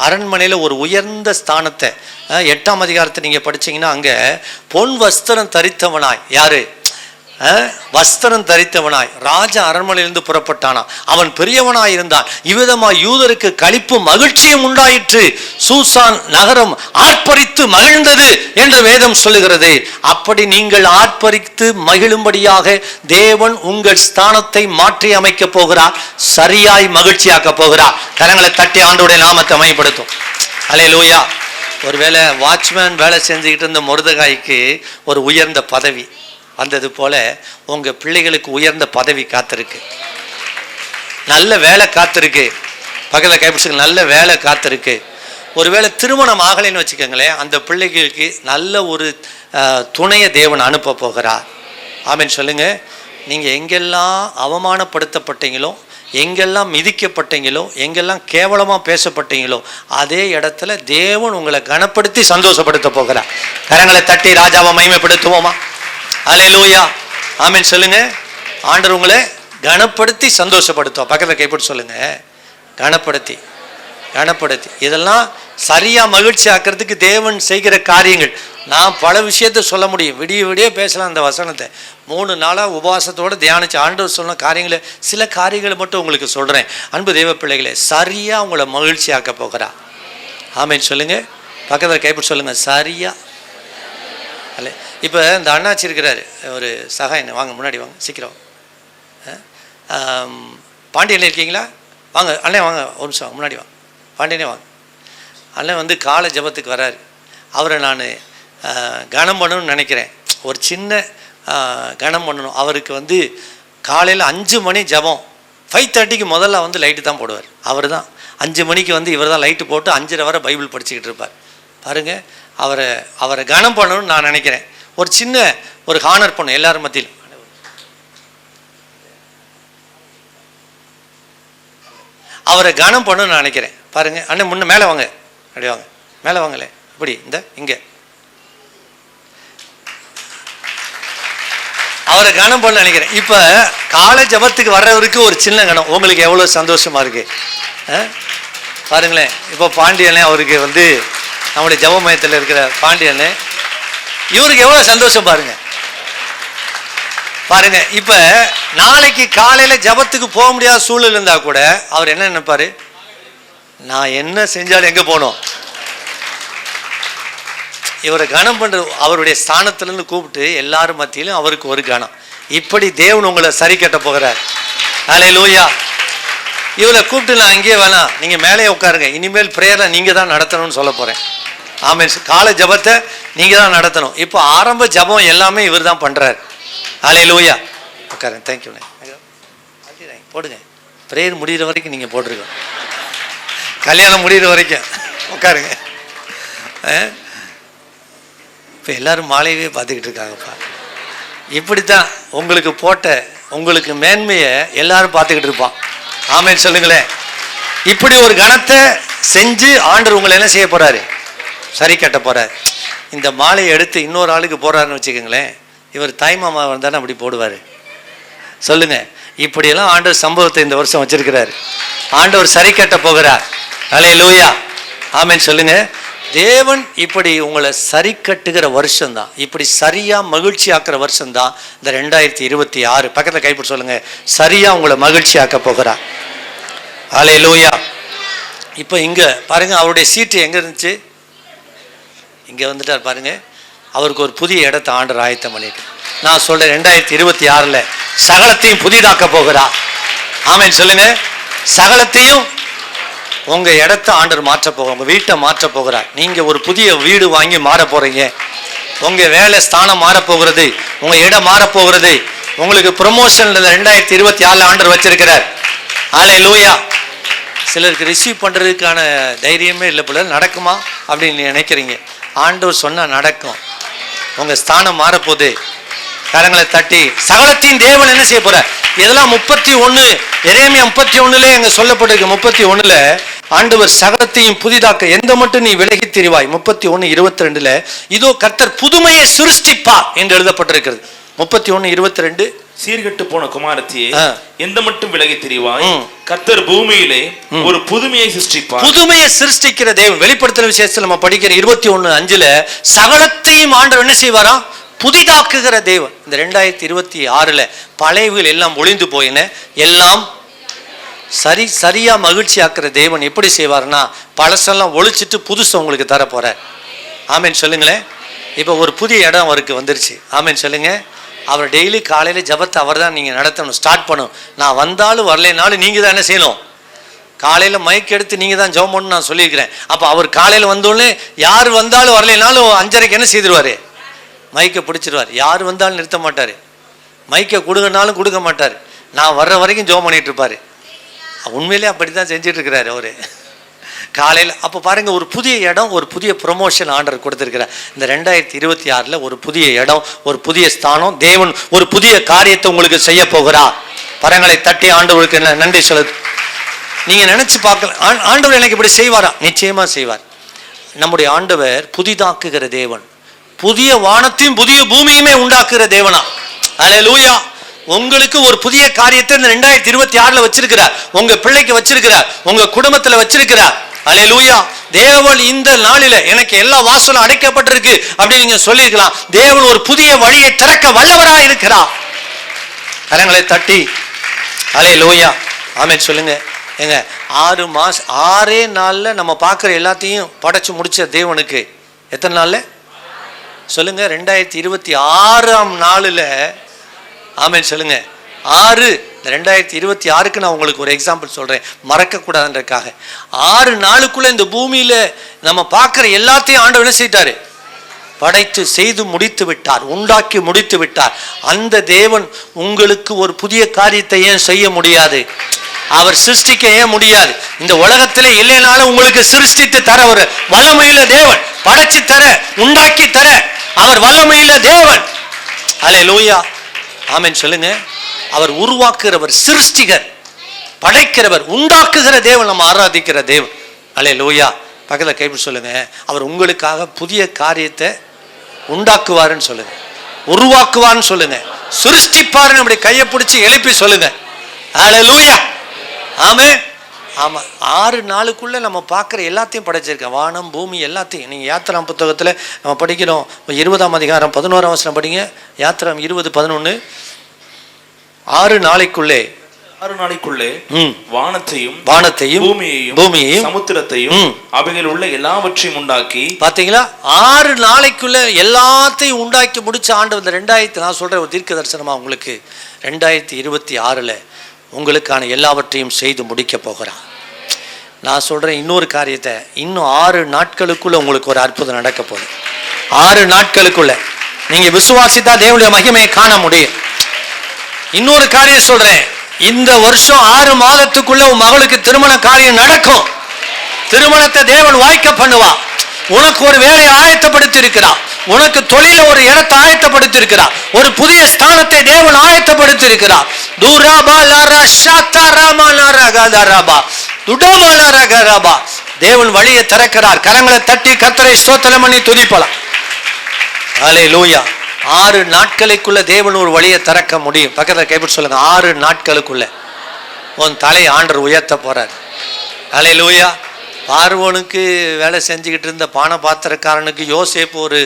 அரண்மனையில் ஒரு உயர்ந்த ஸ்தானத்தை 8ஆம் அதிகாரத்தை நீங்கள் படிச்சீங்கன்னா அங்கே பொன் வஸ்திரம் தரித்தவனாய், யாரு? வஸ்திரம் தரித்தவனாய் ராஜ அரண்மனையிலிருந்து புறப்பட்டானா. அவன் பெரியவனாய் இருந்தான். இவ்விதமாய் யூதருக்கு களிப்பு மகிழ்ச்சியும் உண்டாயிற்று. சூசான் நகரம் ஆர்ப்பரித்து மகிழ்ந்தது என்று வேதம் சொல்லுகிறது. அப்படி நீங்கள் ஆர்ப்பரித்து மகிழும்படியாக தேவன் உங்கள் ஸ்தானத்தை மாற்றி அமைக்க போகிறார். சரியாய் மகிழ்ச்சியாக்க போகிறார். கரங்களை தட்டி ஆண்டவருடைய நாமத்தை மையப்படுத்தும். அல்லேலூயா. ஒருவேளை வாட்ச்மேன் வேலை செஞ்சுக்கிட்டு இருந்த மொர்தெகாய்க்கு ஒரு உயர்ந்த பதவி வந்தது போல உங்க பிள்ளைகளுக்கு உயர்ந்த பதவி காத்திருக்கு, நல்ல வேலை காத்திருக்கு. பக்கத்தில் கைப்பிடிச்சு நல்ல வேலை காத்திருக்கு. ஒருவேளை திருமணம் ஆகலைன்னு வச்சுக்கோங்களேன், அந்த பிள்ளைகளுக்கு நல்ல ஒரு துணையை தேவன் அனுப்ப போகிறார். ஆமென் சொல்லுங்க. நீங்க எங்கெல்லாம் அவமானப்படுத்தப்பட்டீங்களோ, எங்கெல்லாம் மிதிக்கப்பட்டீங்களோ, எங்கெல்லாம் கேவலமாக பேசப்பட்டீங்களோ, அதே இடத்துல தேவன் உங்களை கனப்படுத்தி சந்தோஷப்படுத்த போகிறார். கரங்களை தட்டி ராஜாவை மகிமைப்படுத்துவோமா? அல்லேலூயா. ஆமென் சொல்லுங்க. ஆண்டவர் உங்களை கனப்படுத்தி சந்தோஷப்படுத்துவோம். பக்கத்தில் கைப்பற்றி சொல்லுங்க, கனப்படுத்தி கனப்படுத்தி. இதெல்லாம் சரியா மகிழ்ச்சி ஆக்கிறதுக்கு தேவன் செய்கிற காரியங்கள். நான் பல விஷயத்தை சொல்ல முடியும், விடிய விடிய பேசலாம். அந்த வசனத்தை 3 நாளாக உபவாசத்தோடு தியானிச்சு ஆண்டவர் சொன்ன காரியங்களை, சில காரியங்களை மட்டும் உங்களுக்கு சொல்கிறேன். அன்பு தேவ பிள்ளைகளே, சரியாக உங்களை மகிழ்ச்சி ஆக்க போகிறா. ஆமென் சொல்லுங்க. பக்கத்தில் கைப்பற்றி சொல்லுங்க, சரியா. அல்ல, இப்போ இந்த அண்ணாச்சி இருக்கிறாரு, ஒரு சகாயன், வாங்க முன்னாடி வாங்க, சீக்கிரம். பாண்டியனில் இருக்கீங்களா? வாங்க அண்ணே, வாங்க ஒரு நிமிஷம் வாங்க, முன்னாடி வாங்க. பாண்டியனே வாங்க. அண்ணன் வந்து காலை ஜபத்துக்கு வராரு. அவரை நான் கனம் பண்ணணும்னு நினைக்கிறேன். ஒரு சின்ன கனம் பண்ணணும். அவருக்கு வந்து காலையில் 5 மணி ஜபம், 5:30க்கு முதல்ல வந்து லைட்டு தான் போடுவார். அவர் தான் 5 மணிக்கு வந்து இவர் தான் லைட்டு போட்டு 5:30 வரை பைபிள் படிச்சுக்கிட்டு இருப்பார். பாருங்கள், அவரை கனம் பண்ணணும்னு நான் நினைக்கிறேன். ஒரு சின்ன ஒரு ஹானர் பண்ணும் எல்லாரும் மத்தியில். அவரை கனம் பண்ணணும்னு நான் நினைக்கிறேன். பாருங்க அண்ணன், முன்ன மேலே வாங்க, அப்படி வாங்க, மேலே வாங்களே, இப்படி இந்த இங்கே அவரை கனம் பண்ண நினைக்கிறேன். இப்போ காலை ஜபத்துக்கு வர்றவருக்கு ஒரு சின்ன கணம். உங்களுக்கு எவ்வளோ சந்தோஷமா இருக்கு பாருங்களேன். இப்போ பாண்டியனே, அவருக்கு வந்து நம்முடைய ஜப மையத்தில் இருக்கிற பாண்டியனே, இவருக்கு எவ்வளோ சந்தோஷம் பாருங்க. பாருங்க, இப்போ நாளைக்கு காலையில் ஜபத்துக்கு போக முடியாத சூழல் இருந்தால் கூட அவர் என்ன நினைப்பாரு? நான் என்ன செஞ்சாலும் எங்கே போகணும்? இவரை கனம் பண்ணுற அவருடைய ஸ்தானத்திலேருந்து கூப்பிட்டு எல்லாரும் மத்தியிலும் அவருக்கு ஒரு கனம். இப்படி தேவன் உங்களை சரி கட்ட போகிறார். அல்லேலூயா. இவரை கூப்பிட்டு நான் இங்கே வேணாம், நீங்கள் மேலே உட்காருங்க, இனிமேல் ப்ரேயரை நீங்கள் தான் நடத்தணும்னு சொல்ல போகிறேன். ஆமென். காலை ஜபத்தை நீங்கள் தான் நடத்தணும். இப்போ ஆரம்ப ஜபம் எல்லாமே இவர் தான் பண்ணுறாரு. அல்லேலூயா. உட்காருங்க. தேங்க்யூண்ணே. போடுங்க. ப்ரேயர் முடிகிற வரைக்கும் நீங்கள் போட்டிருக்கோம், கல்யாணம் முடிகிற வரைக்கும் உட்காருங்க. இப்போ எல்லாரும் மாலையவே பார்த்துக்கிட்டு இருக்காங்கப்பா. இப்படித்தான் உங்களுக்கு போட்ட உங்களுக்கு மேன்மையை எல்லாரும் பார்த்துக்கிட்டு இருப்பான். ஆமென் சொல்லுங்களேன். இப்படி ஒரு கணத்தை செஞ்சு ஆண்டவர் உங்களை என்ன செய்ய போறாரு? சரி கட்ட போறாரு. இந்த மாலையை எடுத்து இன்னொரு ஆளுக்கு போறாருன்னு வச்சுக்கோங்களேன், இவர் தாய்மாமா வந்தானே அப்படி போடுவார். சொல்லுங்க, இப்படியெல்லாம் ஆண்டவர் சம்பவத்தை இந்த வருஷம் வச்சிருக்கிறாரு. ஆண்டவர் சரி கட்ட போகிறார். அல்லேலூயா. ஆமென் சொல்லுங்க. தேவன் இப்படி உங்களை சரி கட்டுகிற வருஷம்தான், இப்படி சரியா மகிழ்ச்சி ஆக்குற வருஷம்தான் இந்த 2026. பக்கத்தில் கைப்பிடி சொல்லுங்க, சரியா உங்களை மகிழ்ச்சி ஆக்க போகிறார். அல்லேலூயா. இப்போ இங்க பாருங்க, அவருடைய சீட்டு எங்க இருந்துச்சு? இங்க வந்துட்டார் பாருங்க. அவருக்கு ஒரு புதிய இடத்தை ஆண்டவர் ஆயத்தம் பண்ணிட்டு, நான் சொல்றேன் 2026 சகலத்தையும் புதிதாக்க போகிறார். ஆமென் சொல்லுங்க. சகலத்தையும் உங்க இடத்தை ஆண்டவர் மாற்ற போகிறார், உங்க வீட்டை மாற்ற போகிறார். நீங்க ஒரு புதிய வீடு வாங்கி மாற போறீங்க. உங்க வேலை ஸ்தானம் மாற போகிறது, உங்க இடம் மாற போகிறது. உங்களுக்கு ப்ரொமோஷன் 2026 ஆண்டவர் வச்சிருக்கிறார். அல்லேலூயா. சிலருக்கு ரிசீவ் பண்றதுக்கான தைரியமே இல்லை போல. நடக்குமா அப்படின்னு நினைக்கிறீங்க. ஆண்டவர் சொன்னா நடக்கும். உங்க ஸ்தானம் மாறப்போகுது. கரங்களை தட்டி சகலத்தின் தேவன் என்ன செய்ய போற? இதெல்லாம் 31 எரேமியா 31 எங்க சொல்லப்பட்டிருக்கு. 31 ஆண்டவர் சகலத்தையும் புதிதாக்க எந்த மட்டும் நீ விலகி திரிவாய். 31:22 இதோ கர்த்தர் புதுமையை சிருஷ்டிப்பார் என்று எழுதப்பட்டிருக்கிறது. 31:22 சீர்கெட்டு போன குமாரத்தியே, எந்த மட்டும் விலகி திரிவாய்? கர்த்தர் பூமியிலே ஒரு புதுமையை சிருஷ்டிப்பார். புதுமையை சிருஷ்டிக்கிற தேவன். வெளிப்படுத்தின விசேஷத்துல நம்ம படிக்கிற 21:5 சகலத்தையும் ஆண்டவர் என்ன செய்வாரா? புதிதாக்குகிற தேவன். இந்த 2026 பழையவுகள் எல்லாம் ஒளிந்து போயின, எல்லாம் சரியா மகிழ்ச்சி ஆக்குற தேவன் எப்படி செய்வார்னா, பழசெல்லாம் ஒழிச்சிட்டு புதுசு உங்களுக்கு தர போறார். ஆமேன் சொல்லுங்களேன். இப்போ ஒரு புதிய இடம் அவருக்கு வந்துருச்சு. ஆமேன் சொல்லுங்க. அவர் டெய்லி காலையில ஜபத்தை அவர் தான் நீங்க நடத்தணும், ஸ்டார்ட் பண்ணணும். நான் வந்தாலும் வரலைனாலும் நீங்க தான் என்ன செய்யணும்? காலையில மைக் எடுத்து நீங்க தான் ஜெபம் பண்ணணும் நான் சொல்லியிருக்கிறேன். அப்போ அவர் காலையில வந்தோடனே யார் வந்தாலும் வரலைனாலும் 5:30 என்ன செய்திருவாரு? மைக்கை பிடிச்சிருவார். யார் வந்தாலும் நிறுத்த மாட்டார். மைக்கை கொடுங்கனாலும் கொடுக்க மாட்டார். நான் வர்ற வரைக்கும் ஜெபம் பண்ணிட்டு இருப்பாரு. உண்மையிலே அப்படி தான் செஞ்சுட்டு இருக்கிறாரு அவரு காலையில். அப்போ பாருங்க, ஒரு புதிய இடம், ஒரு புதிய ப்ரொமோஷன் ஆண்டவர் கொடுத்துருக்கிறார். இந்த 2026 ஒரு புதிய இடம், ஒரு புதிய ஸ்தானம். தேவன் ஒரு புதிய காரியத்தை உங்களுக்கு செய்ய போகிறார். பரங்களை தட்டி ஆண்டவருக்கு நன்றி சொல்லுது. நீங்க நினைச்சு பார்க்கல, ஆண்டவர் எனக்கு இப்படி செய்வாரா? நிச்சயமா செய்வார். நம்முடைய ஆண்டவர் புதிதாக்குகிற தேவன். புதிய வானத்தையும் புதிய பூமியுமே உண்டாக்குகிற தேவனா. அல்லேலூயா. உங்களுக்கு ஒரு புதிய காரியத்தை இந்த 2026 வச்சிருக்கிறார். உங்க பிள்ளைக்கு வச்சிருக்கிறார், உங்க குடும்பத்துல வச்சிருக்கிறார். அல்லேலூயா. தேவன் இந்த நாளில எனக்கு எல்லா வாசலும் அடைக்கப்பட்டிருக்கு அப்படின்னு நீங்க சொல்லிருக்கலாம். தேவன் ஒரு புதிய வழியை திறக்க வல்லவராக இருக்கிறார். கரங்களை தட்டி அல்லேலூயா ஆமென் சொல்லுங்க. ஏங்க 6 நாள்ல நம்ம பார்க்குற எல்லாத்தையும் படைச்சு முடிச்ச தேவனுக்கு எத்தனை நாள்ல சொல்லுங்க? 2026 நாளில் ஆமென் சொல்லுங்க. 2026 நான் உங்களுக்கு ஒரு எக்ஸாம்பிள் சொல்றேன், மறக்கக்கூடாதுன்றதுக்காக. 6 நாளுக்குள்ள இந்த பூமியில நம்ம பார்க்குற எல்லாத்தையும் ஆண்டவர் என்ன செய்தாரு? படைத்து செய்து முடித்து விட்டார், உண்டாக்கி முடித்து விட்டார். அந்த தேவன் உங்களுக்கு ஒரு புதிய காரியத்தை ஏன் செய்ய முடியாது? அவர் சிருஷ்டிக்க ஏன் முடியாது? இந்த உலகத்திலே இல்லைனாலும் உங்களுக்கு சிருஷ்டித்து தர ஒரு வல்லமையுள்ள தேவன், படைச்சு தர, உண்டாக்கி தர அவர் வல்லமையுள்ள தேவன். அல்லேலூயா ஆமென் சொல்லுங்க. அவர் உருவாக்குகிறவர், சிருஷ்டிகர், படைக்கிறவர், உண்டாக்குகிற தேவன், நம்ம ஆராதிக்கிற தேவன். அல்லேலூயா. பக்கத்துல கைப்பிடி சொல்லுங்க, அவர் உங்களுக்காக புதிய காரியத்தை உண்டாக்குவாருன்னு சொல்லுங்க, உருவாக்குவார்னு சொல்லுங்க, சிருஷ்டிப்பாருன்னு அப்படி கையை பிடிச்சி எழுப்பி சொல்லுங்க. அல்லேலூயா ஆமென். ஆமா, 6 நாளுக்குள்ள நம்ம பார்க்குற எல்லாத்தையும் படைச்சிருக்கேன், வானம் பூமி எல்லாத்தையும். நீங்க யாத்திராம் புத்தகத்துல நம்ம படிக்கிறோம், 20ஆம் அதிகாரம் 11ஆம் வசனம் படிங்க. யாத்திராம் 20:11. 6 நாளைக்குள்ளே வானத்தையும் பூமியையும் சமுத்திரத்தையும் அவைகள் உள்ள எல்லாவற்றையும் உண்டாக்கி. பாத்தீங்களா? 6 நாளைக்குள்ள எல்லாத்தையும் உண்டாக்கி முடிச்ச ஆண்டவர். நான் சொல்ற ஒரு தீர்க்க தரிசனமா உங்களுக்கு 2026 உங்களுக்கான எல்லாவற்றையும் செய்து முடிக்க போகிறான். நான் சொல்றேன் இன்னொரு காரியத்தை, இன்னும் 6 நாட்களுக்குள்ள உங்களுக்கு ஒரு அற்புதம் நடக்க போகுது. 6 நாட்களுக்குள்ள நீங்க விசுவாசித்தா தேவனுடைய மகிமையை காண முடியும். இன்னொரு காரியம் சொல்றேன், இந்த வருஷம் 6 மாதத்துக்குள்ள உன் மகளுக்கு திருமண காரியம் நடக்கும். திருமணத்தை தேவன் வாய்க்க பண்ணுவா. உனக்கு ஒரு வேலையை ஆயத்தப்படுத்தி இருக்கிறார், உனக்கு தொழில ஒரு இடத்தை ஆயத்தப்படுத்தி இருக்கிறார், ஒரு புதிய ஸ்தானத்தை தேவன் ஆயத்தப்படுத்தி இருக்கிறார். தேவன் வழியை திறக்கிறார். கரங்களை தட்டி கர்த்தரை ஸ்தோத்திரம் பண்ணி துதிப்பலாம். அல்லேலூயா. 6 நாட்களுக்குள்ள தேவன் ஒரு வழியை திறக்க முடியும். பக்கத்தில் கைப்பிடி சொல்லுங்க, 6 நாட்களுக்குள்ள உன் தலையை ஆண்டவர் உயர்த்த போறார். அல்லேலூயா. பார்வோனுக்கு வேலை செஞ்சுக்கிட்டு இருந்த பானபாத்திரக்காரனுக்கு யோசேப்பு ஒரு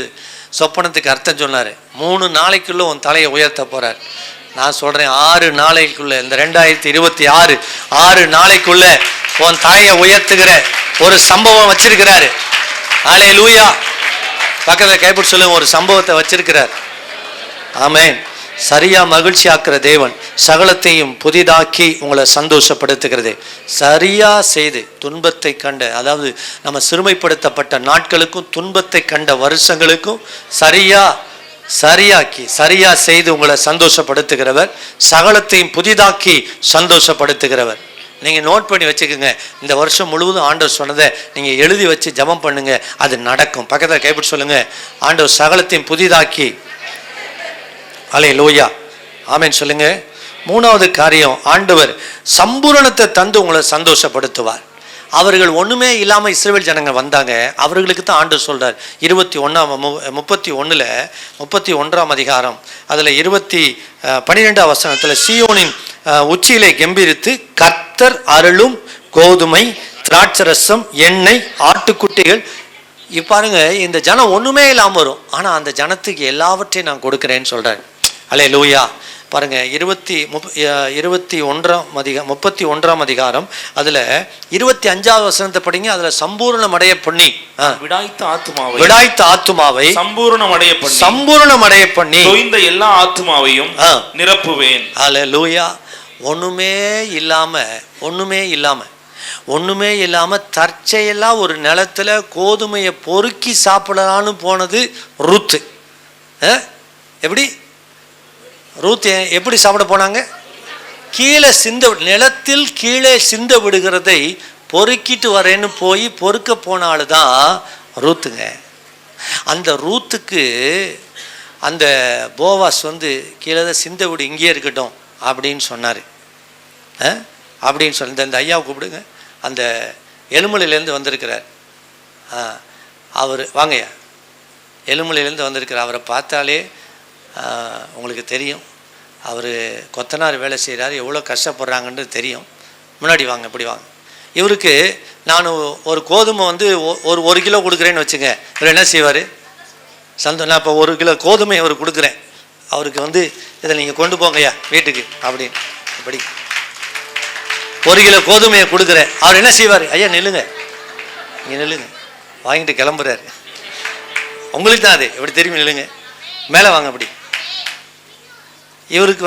சொப்பனத்துக்கு அர்த்தம் சொன்னார். 3 நாளைக்குள்ள உன் தலையை உயர்த்த போறார். நான் சொல்றேன் 6 நாளைக்குள்ள, இந்த 2026 6 நாளைக்குள்ள உன் தலையை உயர்த்துகிற ஒரு சம்பவம் வச்சிருக்கிறாரு. அல்லேலூயா. பக்கத்தில் கைப்பிடி சொல்லுங்க, ஒரு சம்பவத்தை வச்சிருக்கிறார். ஆமென். சரியா மகிழ்ச்சி ஆக்குற தேவன், சகலத்தையும் புதிதாக்கி உங்களை சந்தோஷப்படுத்துகிறது. சரியா செய்து துன்பத்தை கண்ட, அதாவது நம்ம சிறுமைப்படுத்தப்பட்ட நாட்களுக்கும் துன்பத்தை கண்ட வருஷங்களுக்கும் சரியா செய்து உங்களை சந்தோஷப்படுத்துகிறவர், சகலத்தையும் புதிதாக்கி சந்தோஷப்படுத்துகிறவர். நீங்க நோட் பண்ணி வச்சுக்கோங்க. இந்த வருஷம் முழுவதும் ஆண்டவர் சொன்னதை நீங்க எழுதி வச்சு ஜெபம் பண்ணுங்க, அது நடக்கும். பக்கத்தில் கைப்பிடி சொல்லுங்க, ஆண்டவர் சகலத்தையும் புதிதாக்கி. அல்லேலூயா ஆமென் சொல்லுங்க. 3வது காரியம், ஆண்டவர் சம்பூரணத்தை தந்து உங்களை சந்தோஷப்படுத்துவார். அவர்கள் ஒண்ணுமே இல்லாம இஸ்ரவேல் ஜனங்க வந்தாங்க. அவர்களுக்கு தான் ஆண்டவர் சொல்றார் 31 அதிகாரம் அதுல 12 வசனத்துல, சீயோனின் உச்சியிலே கெம்பீரித்து கர்த்தர் அருளும் கோதுமை, திராட்சரசம், எண்ணெய், ஆட்டுக்குட்டிகள். பாருங்க, இந்த ஜனம் ஒண்ணுமே இல்லாம வரும், ஆனா அந்த ஜனத்துக்கு எல்லாவற்றையும் நான் கொடுக்கிறேன்னு சொல்றேன். அல்லேலூயா. பாருங்க 31 அதிகாரம் அதுல 25 வசனத்தை படிங்க. அதுல சம்பூர்ணமடைய பண்ணி, விடாய்த்த ஆத்துமாவை சம்பூர்ணமடைய பண்ணி தோய்ந்த எல்லா ஆத்துமாவையும் நிரப்புவேன். அல்லேலூயா. ஒண்ணுமே இல்லாம தற்செயலா ஒரு நிலத்துல கோதுமையை பொறுக்கி சாப்பிடலான்னு போனது ரூத்து. எப்படி ரூத் எப்படி சாப்பிட போனாங்க? கீழே நிலத்தில் கீழே சிந்த விடுகிறதை பொறுக்கிட்டு வரேன்னு போய் பொறுக்க போனால்தான் ரூத்துங்க. அந்த ரூத்துக்கு அந்த போவாஸ் கீழே சிந்த விடு, இங்கேயே இருக்கட்டும் அப்படின்னு சொன்னார். அப்படின்னு சொல்லி இந்த ஐயாவை கூப்பிடுங்க. அந்த எலுமலையிலேருந்து வந்திருக்கிறார் அவர். வாங்கய்யா, எலுமலையிலேருந்து வந்திருக்கிறார். அவரை பார்த்தாலே உங்களுக்கு தெரியும், அவர் கொத்தனார் வேலை செய்கிறார், எவ்வளோ கஷ்டப்படுறாங்கன்னு தெரியும். முன்னாடி வாங்க, இப்படி வாங்க. இவருக்கு நான் ஒரு கோதுமை ஒரு கிலோ கொடுக்குறேன்னு வச்சுங்க. இவர் என்ன செய்வார்? நான் இப்போ 1 கிலோ கோதுமை அவர் கொடுக்குறேன், அவருக்கு இதை நீங்கள் கொண்டு போங்கய்யா வீட்டுக்கு அப்படின்னு. இப்படி 1 கிலோ கோதுமையை கொடுக்குறேன். அவர் என்ன செய்வார்? ஐயா நில்லுங்க, இங்கே நில்லுங்க, வாங்கிட்டு கிளம்புறாரு. உங்களுக்கு தான் அது எப்படி தெரியும், நில்லுங்க, மேலே வாங்க. அப்படி இவருக்கு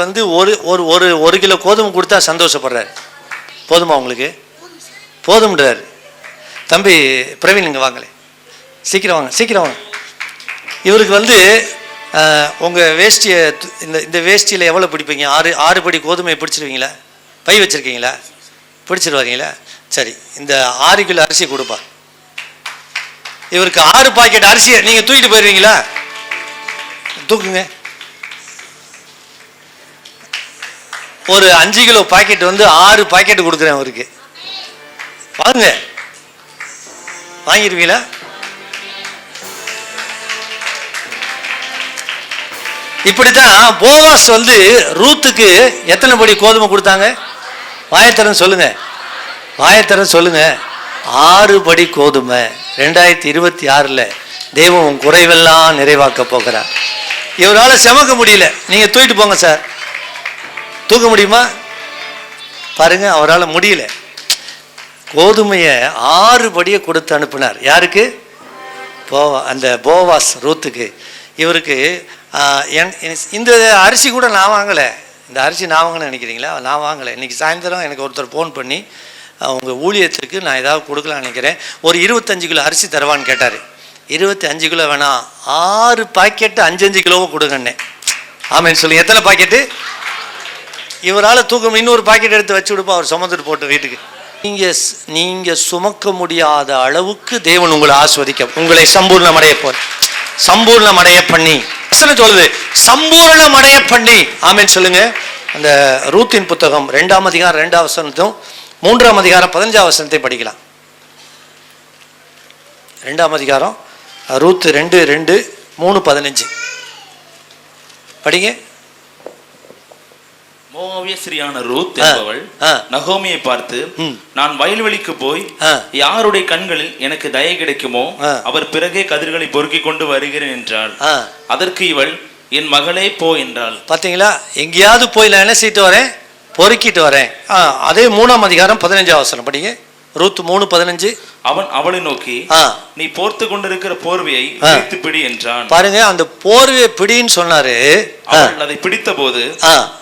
ஒரு கிலோ கோதுமை கொடுத்தா சந்தோஷப்படுறாரு. போதுமா உங்களுக்கு? போதும்ன்றாரு. தம்பி பிரவீன், இங்கே வாங்களே, சீக்கிரம் வாங்க, சீக்கிரம் வாங்க. இவருக்கு உங்கள் வேஷ்டியை இந்த வேஷ்டியில் எவ்வளோ பிடிப்பீங்க? 6 படி கோதுமையை பிடிச்சிருவீங்களா? பை வச்சுருக்கீங்களா? பிடிச்சிருவாங்களா? சரி, இந்த 6 கிலோ அரிசி கொடுப்பா. இவருக்கு 6 பாக்கெட் அரிசியை நீங்கள் தூக்கிட்டு போயிடுவீங்களா? தூக்குங்க. ஒரு 5 கிலோ பாக்கெட் 6 பாக்கெட் கொடுக்குறேன் அவருக்கு. வாங்க, வாங்கிடுவீங்களா? இப்படித்தான் போவாஸ் ரூத்துக்கு எத்தனை படி கோதுமை கொடுத்தாங்க? வாயத்தரன் சொல்லுங்க, வாயத்தரன் சொல்லுங்க. 6 படி கோதுமை. 2026 தெய்வம் உன் குறைவெல்லாம் நிறைவாக்க போகிறார். இவரால் சுமக்க முடியல, நீங்க தூக்கிட்டு போங்க சார். தூக்க முடியுமா? பாருங்க, அவரால் முடியல. கோதுமையை 6 படியை கொடுத்து அனுப்பினார். யாருக்கு? அந்த போவாஸ் ரூத்துக்கு. இவருக்கு இந்த அரிசி கூட நான் வாங்கலை. இந்த அரிசி நான் வாங்கினேன்னு நினைக்கிறீங்களா? நான் வாங்கலை. இன்றைக்கி சாயந்தரம் எனக்கு ஒருத்தர் ஃபோன் பண்ணி, உங்கள் ஊழியத்துக்கு நான் ஏதாவது கொடுக்கலான்னு நினைக்கிறேன், ஒரு 25 கிலோ அரிசி தருவான்னு கேட்டார். 25 கிலோ வேணாம், 6 பாக்கெட்டு 5 கிலோவும் கொடுங்கண்ணே. ஆமேன்னு சொல்லி எத்தனை பாக்கெட்டு? இவரால் தூக்கம் இன்னொரு பாக்கெட் எடுத்து வச்சு விடுப்பா, அவர் சுமந்துட்டு போட்டு வீட்டுக்கு. நீங்கள் சுமக்க முடியாத அளவுக்கு தேவன் உங்களை ஆஸ்வதிக்க, உங்களை சம்பூர்ணமடைய பண்ணி சொல்லுது, சம்பூர்ணமடைய பண்ணி. ஆமேன்னு சொல்லுங்க. அந்த ரூத்தின் புத்தகம் 2 அதிகாரம் 2 வசனத்தும் 3 அதிகாரம் 15 வசனத்தை படிக்கலாம். 2 அதிகாரம் ரூத் 2:2, 3:15 படிங்க. மோவாபிய ஸ்திரியான ரூத் என்பவள் நகோமியை பார்த்து, நான் வயல்வெளிக்கு போய் யாருடைய கண்களில் எனக்கு தயை கிடைக்குமோ அவர் பிறகே கதிர்களை பொறுக்கிக் கொண்டு வருகிறேன் என்றாள். அதற்கு இவள், என் மகளே போ என்றாள். பாத்தீங்களா? எங்கேயாவது போய் நான் என்ன செய்யிட்டு வரேன்? பொறுக்கிட்டு வரேன். அதே 3 அதிகாரம் 15 வசனம் படிங்க. ரூத் 3:15. அவன் அவளை நோக்கி, நீ போர்த்து கொண்டிருக்கிற போர்வையை பிடி என்றான். பாருங்க, அந்த போர்வையை பிடின்னு சொன்னாரு. அவள் அதை பிடித்த போது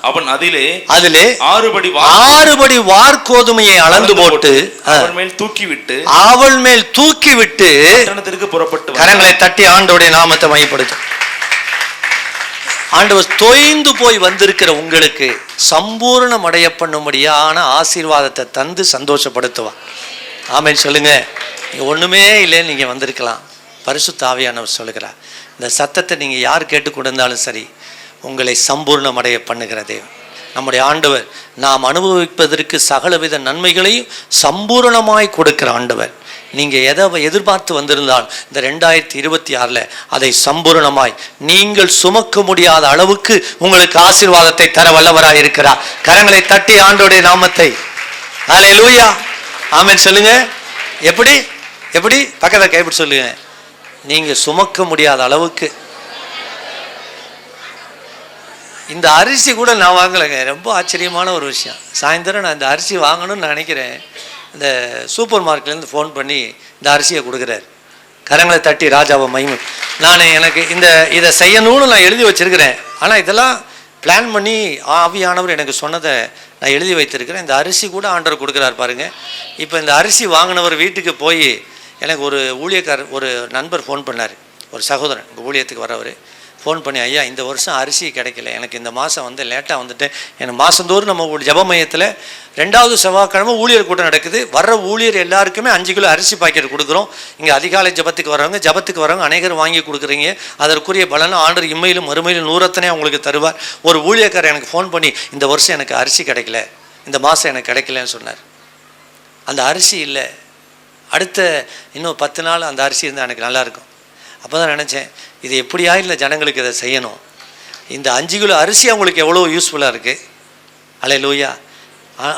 அவன் அதிலே 6 படி வார்கோதுமையை அளந்து போட்டு அவள் மேல் தூக்கிவிட்டு பட்டணத்திற்கு புறப்பட்டு. கரங்களை தட்டி ஆண்டவருடைய நாமத்தை மையப்படுத்தும். ஆண்டவர் தொய்ந்து போய் வந்திருக்கிற உங்களுக்கு சம்பூர்ணமடைய பண்ணும்படியான ஆசீர்வாதத்தை தந்து சந்தோஷப்படுத்துவார். ஆமென் சொல்லுங்க. நீங்கள் ஒன்றுமே இல்லைன்னு நீங்கள் வந்திருக்கலாம். பரிசுத்த ஆவியானவர் சொல்லுகிறார், இந்த சத்தத்தை நீங்கள் யார் கேட்டுக்கொண்டிருந்தாலும் சரி, உங்களை சம்பூர்ணமடைய பண்ணுகிற தேவன். நம்முடைய ஆண்டவர் நாம் அனுபவிப்பதற்கு சகலவித நன்மைகளையும் சம்பூரணமாய் கொடுக்கிற ஆண்டவர். நீங்கள் எதை எதிர்பார்த்து வந்திருந்தால் இந்த 2026 அதை சம்பூரணமாய் நீங்கள் சுமக்க முடியாத அளவுக்கு உங்களுக்கு ஆசீர்வாதத்தை தர வல்லவராய் இருக்கிறார். கரங்களை தட்டி ஆண்டவருடைய நாமத்தை அல்லேலூயா ஆமென் சொல்லுங்க. எப்படி எப்படி பக்கத்தை கைப்பிடி சொல்லுங்க. நீங்கள் சுமக்க முடியாத அளவுக்கு. இந்த அரிசி கூட நான் வாங்கலைங்க. ரொம்ப ஆச்சரியமான ஒரு விஷயம். சாயந்தரம் நான் இந்த அரிசி வாங்கணும்னு நினைக்கிறேன். இந்த சூப்பர் மார்க்கெட்லேருந்து ஃபோன் பண்ணி இந்த அரிசியை கொடுக்குறாரு. கரங்களை தட்டி ராஜாவை மகிமை. எனக்கு இதை செய்யணும்னு நான் எழுதி வச்சிருக்கிறேன். ஆனால் இதெல்லாம் பிளான் பண்ணி ஆவியானவர் எனக்கு சொன்னதை நான் எழுதி வைத்திருக்கிறேன். இந்த அரிசி கூட ஆண்டவர் கொடுக்குறாரு பாருங்க. இப்போ இந்த அரிசி வாங்கினவர் வீட்டுக்கு போய் எனக்கு ஒரு ஊழியக்காரர் ஒரு நண்பர் ஃபோன் பண்ணார். ஒரு சகோதரன் உங்கள் ஊழியத்துக்கு வரவர் ஃபோன் பண்ணி, ஐயா இந்த வருஷம் அரிசி கிடைக்கல, எனக்கு இந்த மாதம் லேட்டாக வந்துட்டேன். எனக்கு மாதந்தோறும் நம்ம ஜெப மையத்தில் 2வது செவ்வாய்க்கிழமை ஊழியர் கூட்டம் நடக்குது. வர்ற ஊழியர் எல்லாருக்குமே 5 கிலோ அரிசி பாக்கெட் கொடுக்குறோம். இங்கே அதிகாலை ஜபத்துக்கு வரவங்க அநேகர் வாங்கி கொடுக்குறீங்க. அதற்குரிய பலனை ஆண்டவர் இம்மையிலும் மறுமையிலும் 100 அவங்களுக்கு தருவார். ஒரு ஊழியக்காரர் எனக்கு ஃபோன் பண்ணி, இந்த வருஷம் எனக்கு அரிசி கிடைக்கல, இந்த மாதம் எனக்கு கிடைக்கலன்னு சொன்னார். அந்த அரிசி இல்லை, அடுத்த இன்னும் 10 நாள் அந்த அரிசி இருந்தால் எனக்கு நல்லாயிருக்கும். அப்போ தான் நினச்சேன், இது எப்படியா இல்லை ஜனங்களுக்கு இதை செய்யணும். இந்த 5 கிலோ அரிசி அவங்களுக்கு எவ்வளோ யூஸ்ஃபுல்லாக இருக்குது. அல்லேலூயா.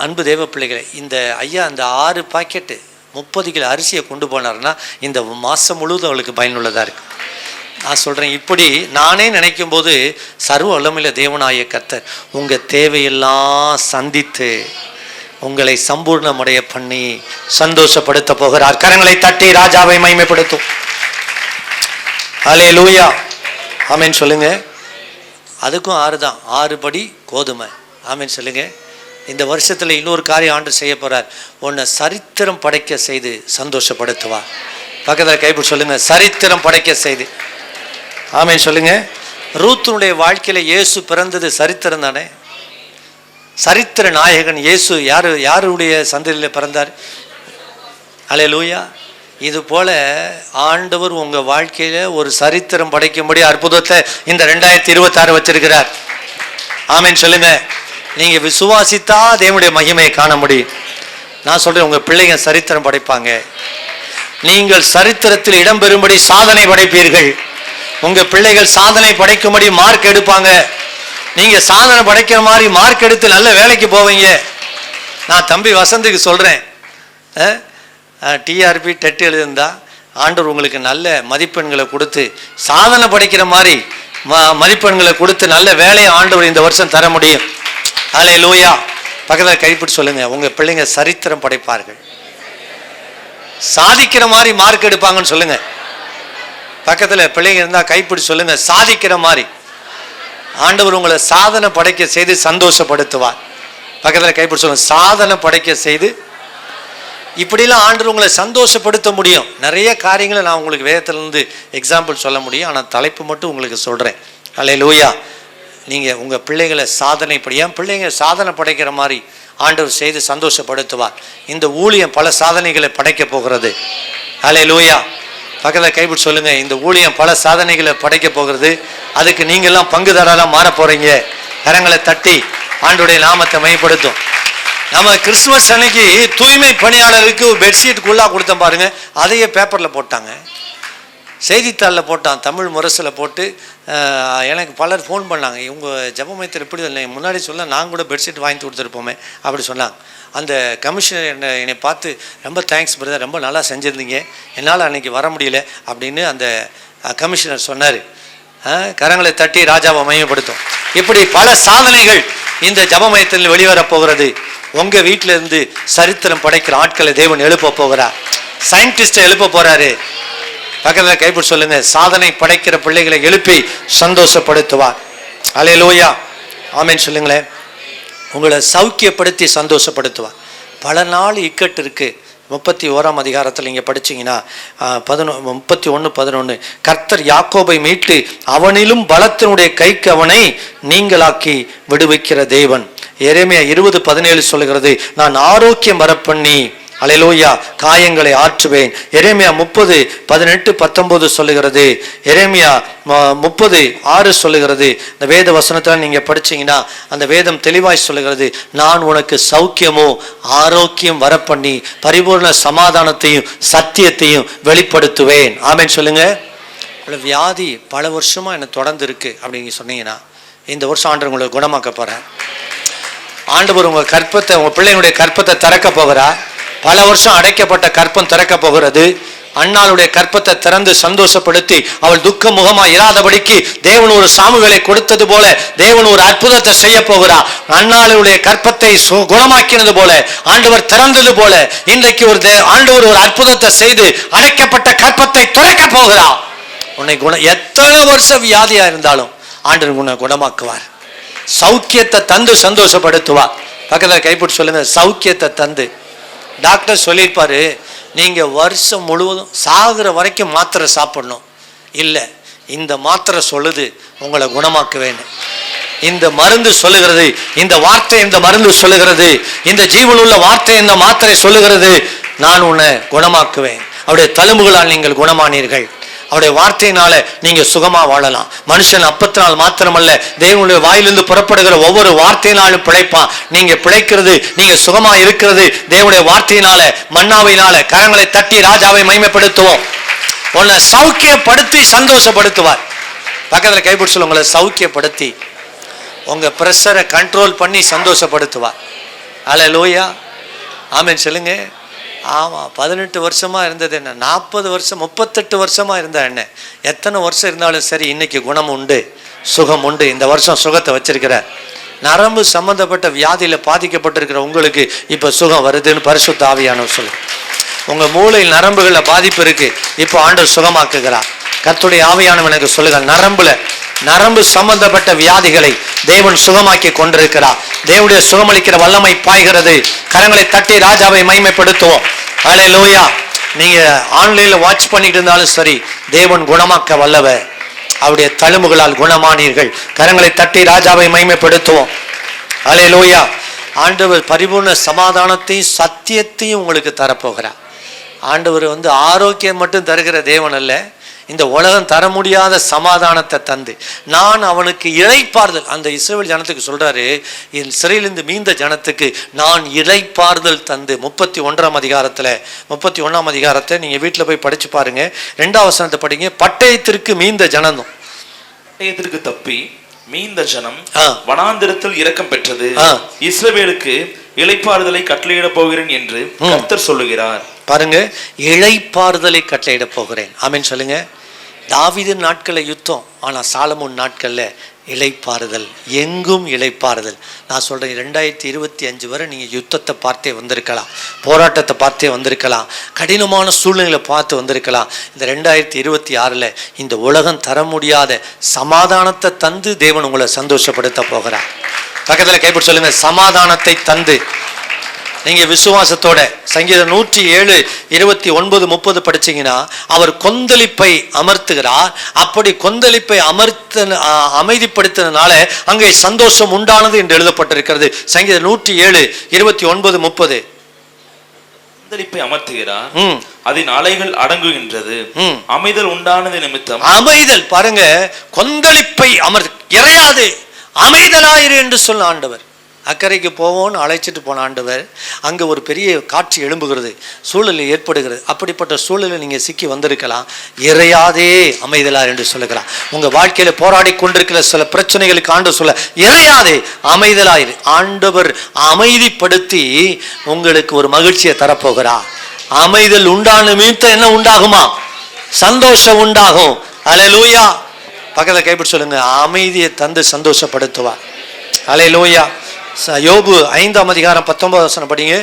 அன்பு தேவ பிள்ளைகளை, இந்த ஐயா அந்த 6 பாக்கெட்டு 30 கிலோ அரிசியை கொண்டு போனார்னா இந்த மாதம் முழுவதும் அவளுக்கு பயனுள்ளதாக இருக்குது. நான் சொல்கிறேன், இப்படி நானே நினைக்கும் போது சர்வ வல்லமையுள்ள தேவனாகிய கர்த்தர் உங்கள் தேவையெல்லாம் சந்தித்து உங்களை சம்பூர்ணமடைய பண்ணி சந்தோஷப்படுத்த போகிறார். கரங்களை தட்டி ராஜாவை மகிமைப்படுத்தும். அல்லேலூயா ஆமென் சொல்லுங்க. அதுக்கும் 6 தான், 6 படி கோதுமை. ஆமென் சொல்லுங்க. இந்த வருஷத்தில் இன்னொரு காரியம் ஆண்டவர் செய்ய போறார். உன்னை சரித்திரம் படைக்க செய்து சந்தோஷப்படுத்துவார். பக்கத்தில் கைப்பிடி சொல்லுங்க, சரித்திரம் படைக்க செய்து. ஆமென் சொல்லுங்க. ரூத்துனுடைய வாழ்க்கையில இயேசு பிறந்தது சரித்திரம் தானே. சரித்திர நாயகன் இயேசு யாருடைய சந்ததியில் பிறந்தார்? அல்லேலூயா. இது போல ஆண்டவர் உங்க வாழ்க்கையில ஒரு சரித்திரம் படைக்கும்படி அற்புதத்தை இந்த 2026 வச்சிருக்கிறார். ஆமென் சொல்லுங்க. நீங்க விசுவாசித்தா தேவனுடைய மகிமையை காண முடியும். நான் சொல்றேன், உங்க பிள்ளைங்க சரித்திரம் படைப்பாங்க. நீங்கள் சரித்திரத்தில் இடம்பெறும்படி சாதனை படைப்பீர்கள். உங்க பிள்ளைகள் சாதனை படைக்கும்படி மார்க் எடுப்பாங்க. நீங்க சாதனை படைக்கிற மாதிரி மார்க் எடுத்து நல்ல வேலைக்கு போவீங்க. நான் தம்பி வசந்துக்கு சொல்றேன், டிஆர்பி டெட் எழுதிருந்தா ஆண்டவர் உங்களுக்கு நல்ல மதிப்பெண்களை கொடுத்து சாதனை படைக்கிற மாதிரி மதிப்பெண்களை கொடுத்து நல்ல வேலையை ஆண்டவர் இந்த வருஷம் தர முடியும். அல்லேலூயா. பக்கத்தில் கைப்பிடி சொல்லுங்க, உங்க பிள்ளைங்க சரித்திரம் படைப்பார்கள். சாதிக்கிற மாதிரி மார்க் எடுப்பாங்கன்னு சொல்லுங்க. பக்கத்தில் பிள்ளைங்க இருந்தா கைப்பிடி சொல்லுங்க, சாதிக்கிற மாதிரி ஆண்டவர் உங்களை சாதனை படைக்க செய்து சந்தோஷப்படுத்துவார். பக்கத்தில் கைப்பிடி சொல்லுங்க, சாதனை படைக்க செய்து. இப்படிலாம் ஆண்டவர் உங்களை சந்தோஷப்படுத்த முடியும். நிறைய காரியங்களை நான் உங்களுக்கு வேதத்திலிருந்து எக்ஸாம்பிள் சொல்ல முடியும். ஆனால் தலைப்பு மட்டும் உங்களுக்கு சொல்கிறேன். அல்லேலூயா. நீங்கள் உங்கள் பிள்ளைகளை சாதனை என் பிள்ளைங்க சாதனை படைக்கிற மாதிரி ஆண்டவர் செய்து சந்தோஷப்படுத்துவார். இந்த ஊழியம் பல சாதனைகளை படைக்க போகிறது. அல்லேலூயா. பக்கத்தில் கைப்பிடி சொல்லுங்க, இந்த ஊழியம் பல சாதனைகளை படைக்க போகிறது. அதுக்கு நீங்கள்லாம் பங்குதாரராக மாற போறீங்க. கரங்களை தட்டி ஆண்டவருடைய நாமத்தை மையப்படுத்தும். நம்ம கிறிஸ்துமஸ் அன்னைக்கு தூய்மை பணியாளருக்கு பெட்ஷீட்டுக்குள்ளா கொடுத்தோம் பாருங்க, அதையே பேப்பரில் போட்டாங்க, செய்தித்தாளில் போட்டான், தமிழ் முரசில் போட்டு. எனக்கு பலர் ஃபோன் பண்ணாங்க, இவங்க ஜெபமையத்தில் எப்படி இல்லை முன்னாடி சொல்ல நாங்கள் கூட பெட்ஷீட் வாங்கி கொடுத்துருப்போமே அப்படி சொன்னாங்க. அந்த கமிஷனர் என்னை பார்த்து, ரொம்ப தேங்க்ஸ் பிரதர், ரொம்ப நல்லா செஞ்சுருந்தீங்க, என்னால் அன்றைக்கி வர முடியல அப்படின்னு அந்த கமிஷனர் சொன்னார். கரங்களை தட்டி ராஜாவை மையப்படுத்தும். இப்படி பல சாதனைகள் இந்த ஜெபமையத்தில் வெளிவரப் போகிறது. உங்கள் வீட்டில் இருந்து சரித்திரம் படைக்கிற ஆட்களை தேவன் எழுப்ப போகிறார். சயின்டிஸ்டை எழுப்ப போகிறாரு. பக்கத்தில் கைப்பிடி சொல்லுங்க, சாதனை படைக்கிற பிள்ளைகளை எழுப்பி சந்தோஷப்படுத்துவார். அல்லேலூயா. ஆமென் சொல்லுங்களேன். உங்களை சௌக்கியப்படுத்தி சந்தோஷப்படுத்துவார். பல நாள் இக்கட்டு இருக்கு. 31ஆம் அதிகாரத்தில் இங்கே படிச்சிங்கன்னா 31:11 கர்த்தர் யாக்கோபை மீட்டு அவனிலும் பலத்தினுடைய கைக்கு அவனை நீங்களாக்கி விடுவிக்கிற தேவன். எரேமியா 20:17 சொல்லுகிறது, நான் ஆரோக்கியம் வரப்பண்ணி அல்லேலூயா. காயங்களை ஆற்றுவேன். எரேமியா 30:18-19 சொல்லுகிறது. எரேமியா 30:6 சொல்லுகிறது. இந்த வேத வசனத்தில் நீங்க படிச்சீங்கன்னா அந்த வேதம் தெளிவாய் சொல்லுகிறது, நான் உனக்கு சௌக்கியமோ ஆரோக்கியம் வரப்பண்ணி பரிபூர்ண சமாதானத்தையும் சத்தியத்தையும் வெளிப்படுத்துவேன். ஆமென் சொல்லுங்க. வியாதி பல வருஷமா எனக்கு தொடர்ந்து இருக்கு அப்படின்னு சொன்னீங்கன்னா இந்த வருஷம் ஆண்டவர் உங்களை குணமாக்க போறார். ஆண்டவர் உங்க கற்பத்தை, உங்க பிள்ளைங்களுடைய கற்பத்தை திறக்க போகிறார். பல வருஷம் அடைக்கப்பட்ட கற்பம் திறக்க போகிறது. அன்னாளுடைய கற்பத்தை திறந்து சந்தோஷப்படுத்தி அவள் துக்க முகமா இராதபடிக்கு தேவன் ஒரு சாமுவேலை கொடுத்தது போல தேவன் ஒரு அற்புதத்தை செய்ய போகிறார். அன்னாளுடைய கற்பத்தை குணமாக்கினது போல ஆண்டவர் திறந்தது போல இன்றைக்கு ஆண்டவர் ஒரு அற்புதத்தை செய்து அடைக்கப்பட்ட கற்பத்தை திறக்க போகிறார். உன்னை எத்தனை வருஷம் வியாதியா இருந்தாலும் ஆண்டவர் உன்னை குணமாக்குவார். சௌக்கியத்தை தந்து சந்தோஷப்படுத்துவார். பக்கத்தில் கைப்பிட்டு சொல்லுங்க, சௌக்கியத்தை தந்து. டாக்டர் சொல்லியிருப்பாரு, நீங்க வருஷம் முழுவதும் சாகுற வரைக்கும் மாத்திரை சாப்பிடணும். இல்லை, இந்த மாத்திரை சொல்லுது உங்களை குணமாக்குவேன். இந்த மருந்து சொல்லுகிறது, இந்த வார்த்தை இந்த மருந்து சொல்லுகிறது, இந்த ஜீவனுள்ள வார்த்தை இந்த மாத்திரை சொல்லுகிறது, நான் உன்னை குணமாக்குவேன். அவருடைய தழும்புகளால் நீங்கள் குணமானீர்கள். அவருடைய வார்த்தையினால நீங்க சுகமா வாழலாம். மனுஷன் அப்பத்தினால் மாத்திரமல்ல, தேவனுடைய வாயிலிருந்து புறப்படுகிற ஒவ்வொரு வார்த்தையினாலும் பிழைப்பான். நீங்க பிழைக்கிறது, நீங்க சுகமா இருக்கிறது தேவனுடைய வார்த்தையினால, மன்னாவினால. கரங்களை தட்டி ராஜாவை மகிமைப்படுத்துவோம். உன்னை சௌக்கியப்படுத்தி சந்தோஷப்படுத்துவார். பக்கத்துல கைப்பிடி சொல்ல, உங்களை சௌக்கியப்படுத்தி உங்க பிரஷரை கண்ட்ரோல் பண்ணி சந்தோஷப்படுத்துவார். அல்லேலூயா, ஆமென் சொல்லுங்க. ஆமாம், 18 வருஷமா இருந்தது என்ன, 40 வருஷம் 38 வருஷமா இருந்த என்ன, எத்தனை வருஷம் இருந்தாலும் சரி இன்னைக்கு குணம் உண்டு, சுகம் உண்டு. இந்த வருஷம் சுகத்தை வச்சிருக்கிற. நரம்பு சம்பந்தப்பட்ட வியாதியில பாதிக்கப்பட்டிருக்கிற உங்களுக்கு இப்ப சுகம் வருதுன்னு பரிசுத்த ஆவியானவர் சொல்லு. உங்க மூளையில் நரம்புகள்ல பாதிப்பு இருக்கு, இப்போ ஆண்டவர் சுகமாக்குகிறார். கர்த்தருடைய ஆவியானவர் எனக்கு சொல்லுங்க, நரம்பு சம்பந்தப்பட்ட வியாதிகளை தேவன் சுகமாக்கி கொண்டிருக்கிறார். தேவனுடைய சுகமளிக்கிற வல்லமை பாய்கிறது. கரங்களை தட்டி ராஜாவை மகிமைப்படுத்துவோம். அல்லேலூயா. நீங்க ஆன்லைன்ல வாட்ச் பண்ணிட்டு இருந்தாலும் சரி, தேவன் குணமாக்க வல்லவர். அவருடைய தழும்புகளால் குணமானீர்கள். கரங்களை தட்டி ராஜாவை மகிமைப்படுத்துவோம். அல்லேலூயா. ஆண்டவர் பரிபூர்ண சமாதானத்தையும் சத்தியத்தையும் உங்களுக்கு தரப்போகிறார். ஆண்டவர் ஆரோக்கியம் மட்டும் தருகிற தேவன் அல்ல, இந்த உலகம் தர முடியாத சமாதானத்தை தந்து நான் அவனுக்கு இளைப்பாறுதல். அந்த இஸ்ரவேல் ஜனத்துக்கு சொல்றாரு, என் சிறையிலிருந்து மீந்த ஜனத்துக்கு நான் இளைப்பாறுதல் தந்து. 31ஆம் அதிகாரத்தை நீங்க வீட்டில் போய் படிச்சு பாருங்க. 2ஆம் வசனத்தை படிங்க. பட்டயத்திற்கு மீந்த ஜனம், பட்டயத்திற்கு தப்பி மீந்த ஜனம் வனாந்திரத்தில் இரக்கம் பெற்றது. இஸ்ரவேலுக்கு இளைப்பாறுதலை கட்டளையிட போகிறேன் என்று கர்த்தர் சொல்லுகிறார். பாருங்க, இளைப்பாறுதலை கட்டளையிட போகிறேன். ஆமென் சொல்லுங்க. தாவீதின் நாட்கள்ல யுத்தம், ஆனா சாலமோன் நாட்கள்ல இளைப்பாறுதல், எங்கும் இளைப்பாறுதல். நான் சொல்றேன், 2025 வரை நீங்க யுத்தத்தை பார்த்தே வந்திருக்கலாம், போராட்டத்தை பார்த்தே வந்திருக்கலாம், கடினமான சூழ்நிலைகளை பார்த்து வந்திருக்கலாம். இந்த 2026ல இந்த உலகம் தர முடியாத சமாதானத்தை தந்து தேவன் உங்களை சந்தோஷப்படுத்த போகிறார். பக்கத்துல கைப்பிடி சொல்லுங்க, சமாதானத்தை தந்து. நீங்க விசுவாசத்தோட சங்கீதம் 107:29-30 படிச்சீங்கன்னா, அவர் கொந்தளிப்பை அமர்த்துகிறார். அப்படி கொந்தளிப்பை அமைதிப்படுத்தினால அங்கே சந்தோஷம் உண்டானது என்று எழுதப்பட்டிருக்கிறது. சங்கீதம் 107:29-30. கொந்தளிப்பை அமர்த்துகிறார், அதன் அலைகள் அடங்குகின்றது, அமைதல் உண்டானது நிமித்தம். அமைதல் பாருங்க, கொந்தளிப்பை இறையாது அமைதலாயிரு என்று சொல்ல ஆண்டவர். அக்கறைக்கு போவோன்னு அழைச்சிட்டு போன ஆண்டவர், அங்கே ஒரு பெரிய காட்சி எழும்புகிறது, சூழல் ஏற்படுகிறது. அப்படிப்பட்ட சூழலில் நீங்கள் சிக்கி வந்திருக்கலாம். இறையாதே அமைதலார் என்று சொல்லுகிறார். உங்கள் வாழ்க்கையில் போராடி கொண்டிருக்கிற சில பிரச்சனைகளுக்கு ஆண்டவர் சொல்ல, இறையாதே அமைதலாயிரு. ஆண்டவர் அமைதிப்படுத்தி உங்களுக்கு ஒரு மகிழ்ச்சியை தரப்போகிறார். அமைதல் உண்டான மீத்த என்ன உண்டாகுமா? சந்தோஷம் உண்டாகும். அல்லேலூயா. பக்கத்தில் கைப்பிடி சொல்லுங்க, அமைதியை தந்து சந்தோஷப்படுத்துவார். அல்லேலூயா. யோபு 5ஆம் அதிகாரம் 19 வசனம் படிங்க.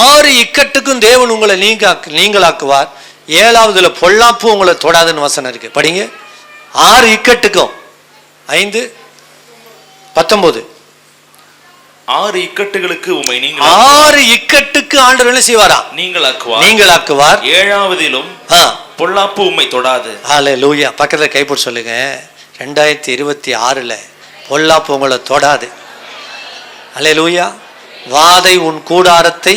6 இக்கட்டுக்கும் தேவன் உங்களை நீங்களாக்குவார், 7ஆவதுல பொல்லாப்பு உங்களை தொடாதுன்னு வசனம் இருக்கு. படிங்க. 6 இக்கட்டுக்கும் 5:19. 6 இக்கட்டுகளுக்கு உம்மை 6 இக்கட்டுக்கு ஆண்டவர் என்ன செய்வாரா? நீங்களாக்குவார். 7ஆவதிலும் பொல்லாப்பு உம்மை தொடாது. அல்லேலூயா. பக்கத்துல கைப்போட்டு சொல்லுங்க, 2026ல பொல்லாப்பு உங்களை தொடாது. அல்லேலூயா. வாதை உன் கூடாரத்தை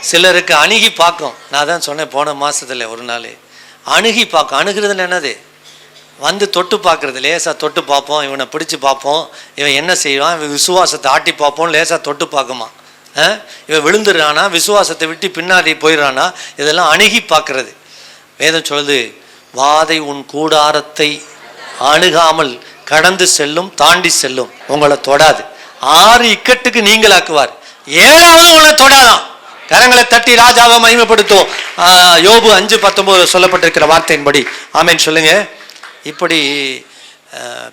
சிலருக்கு அணுகி பார்க்கும். நான் தான் சொன்னேன் போன மாசத்துல ஒரு நாள், அணுகி பார்க்கும். அணுகிறதுல என்னது? வந்து தொட்டு பார்க்கறது. லேசாக தொட்டு பார்ப்போம், இவனை பிடிச்சி பார்ப்போம், இவன் என்ன செய்வான், இவன் விசுவாசத்தை ஆட்டி பார்ப்போம், லேசாக தொட்டு பார்க்குமா. இவன் விழுந்துடுறானா, விசுவாசத்தை விட்டு பின்னாடி போயிடுறானா, இதெல்லாம் அணுகி பார்க்கறது. வேதம் சொல்லுது, வாதை உன் கூடாரத்தை அணுகாமல் கடந்து செல்லும், தாண்டி செல்லும், உங்களை தொடாது. 6 இக்கட்டுக்கு நீங்களாக்குவார், 7வது உங்களை தொடாதான். கரங்களை தட்டி ராஜாவை மகிமைப்படுத்துவோம். யோபு 5:19 சொல்லப்பட்டிருக்கிற வார்த்தையின்படி ஆமென் சொல்லுங்க. இப்படி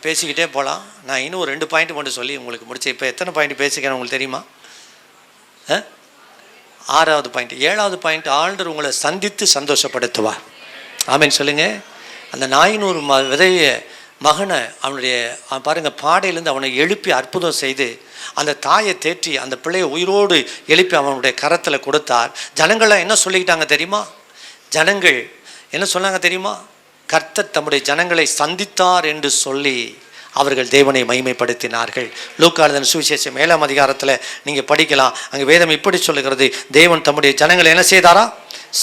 பேசிக்கிட்டே போகலாம். நான் இன்னும் ஒரு 2 பாயிண்ட் மட்டும் சொல்லி உங்களுக்கு முடிச்சேன். இப்போ எத்தனை பாயிண்ட் பேசிக்கிறேன் உங்களுக்கு தெரியுமா? 6வது பாயிண்ட். 7வது பாயிண்ட், ஆண்டவர் உங்களை சந்தித்து சந்தோஷப்படுத்துவார். ஆமென் சொல்லுங்க. அந்த 400 விதைய மகனை அவனுடைய பாருங்க பாடையிலேருந்து அவனை எழுப்பி அற்புதம் செய்து அந்த தாயை தேற்றி அந்த பிள்ளையை உயிரோடு எழுப்பி அவனுடைய கரத்தில் கொடுத்தார். ஜனங்கள்லாம் என்ன சொல்லிக்கிட்டாங்க தெரியுமா? ஜனங்கள் என்ன சொன்னாங்க தெரியுமா? கர்த்தர் தம்முடைய ஜனங்களை சந்தித்தார் என்று சொல்லி அவர்கள் தேவனை மகிமைப்படுத்தினார்கள். லூக்கா எழுதின சுவிசேஷம் 7ஆம் அதிகாரத்தில் நீங்கள் படிக்கலாம். அங்கே வேதம் இப்படி சொல்லுகிறது, தேவன் தம்முடைய ஜனங்களை என்ன செய்தாரா?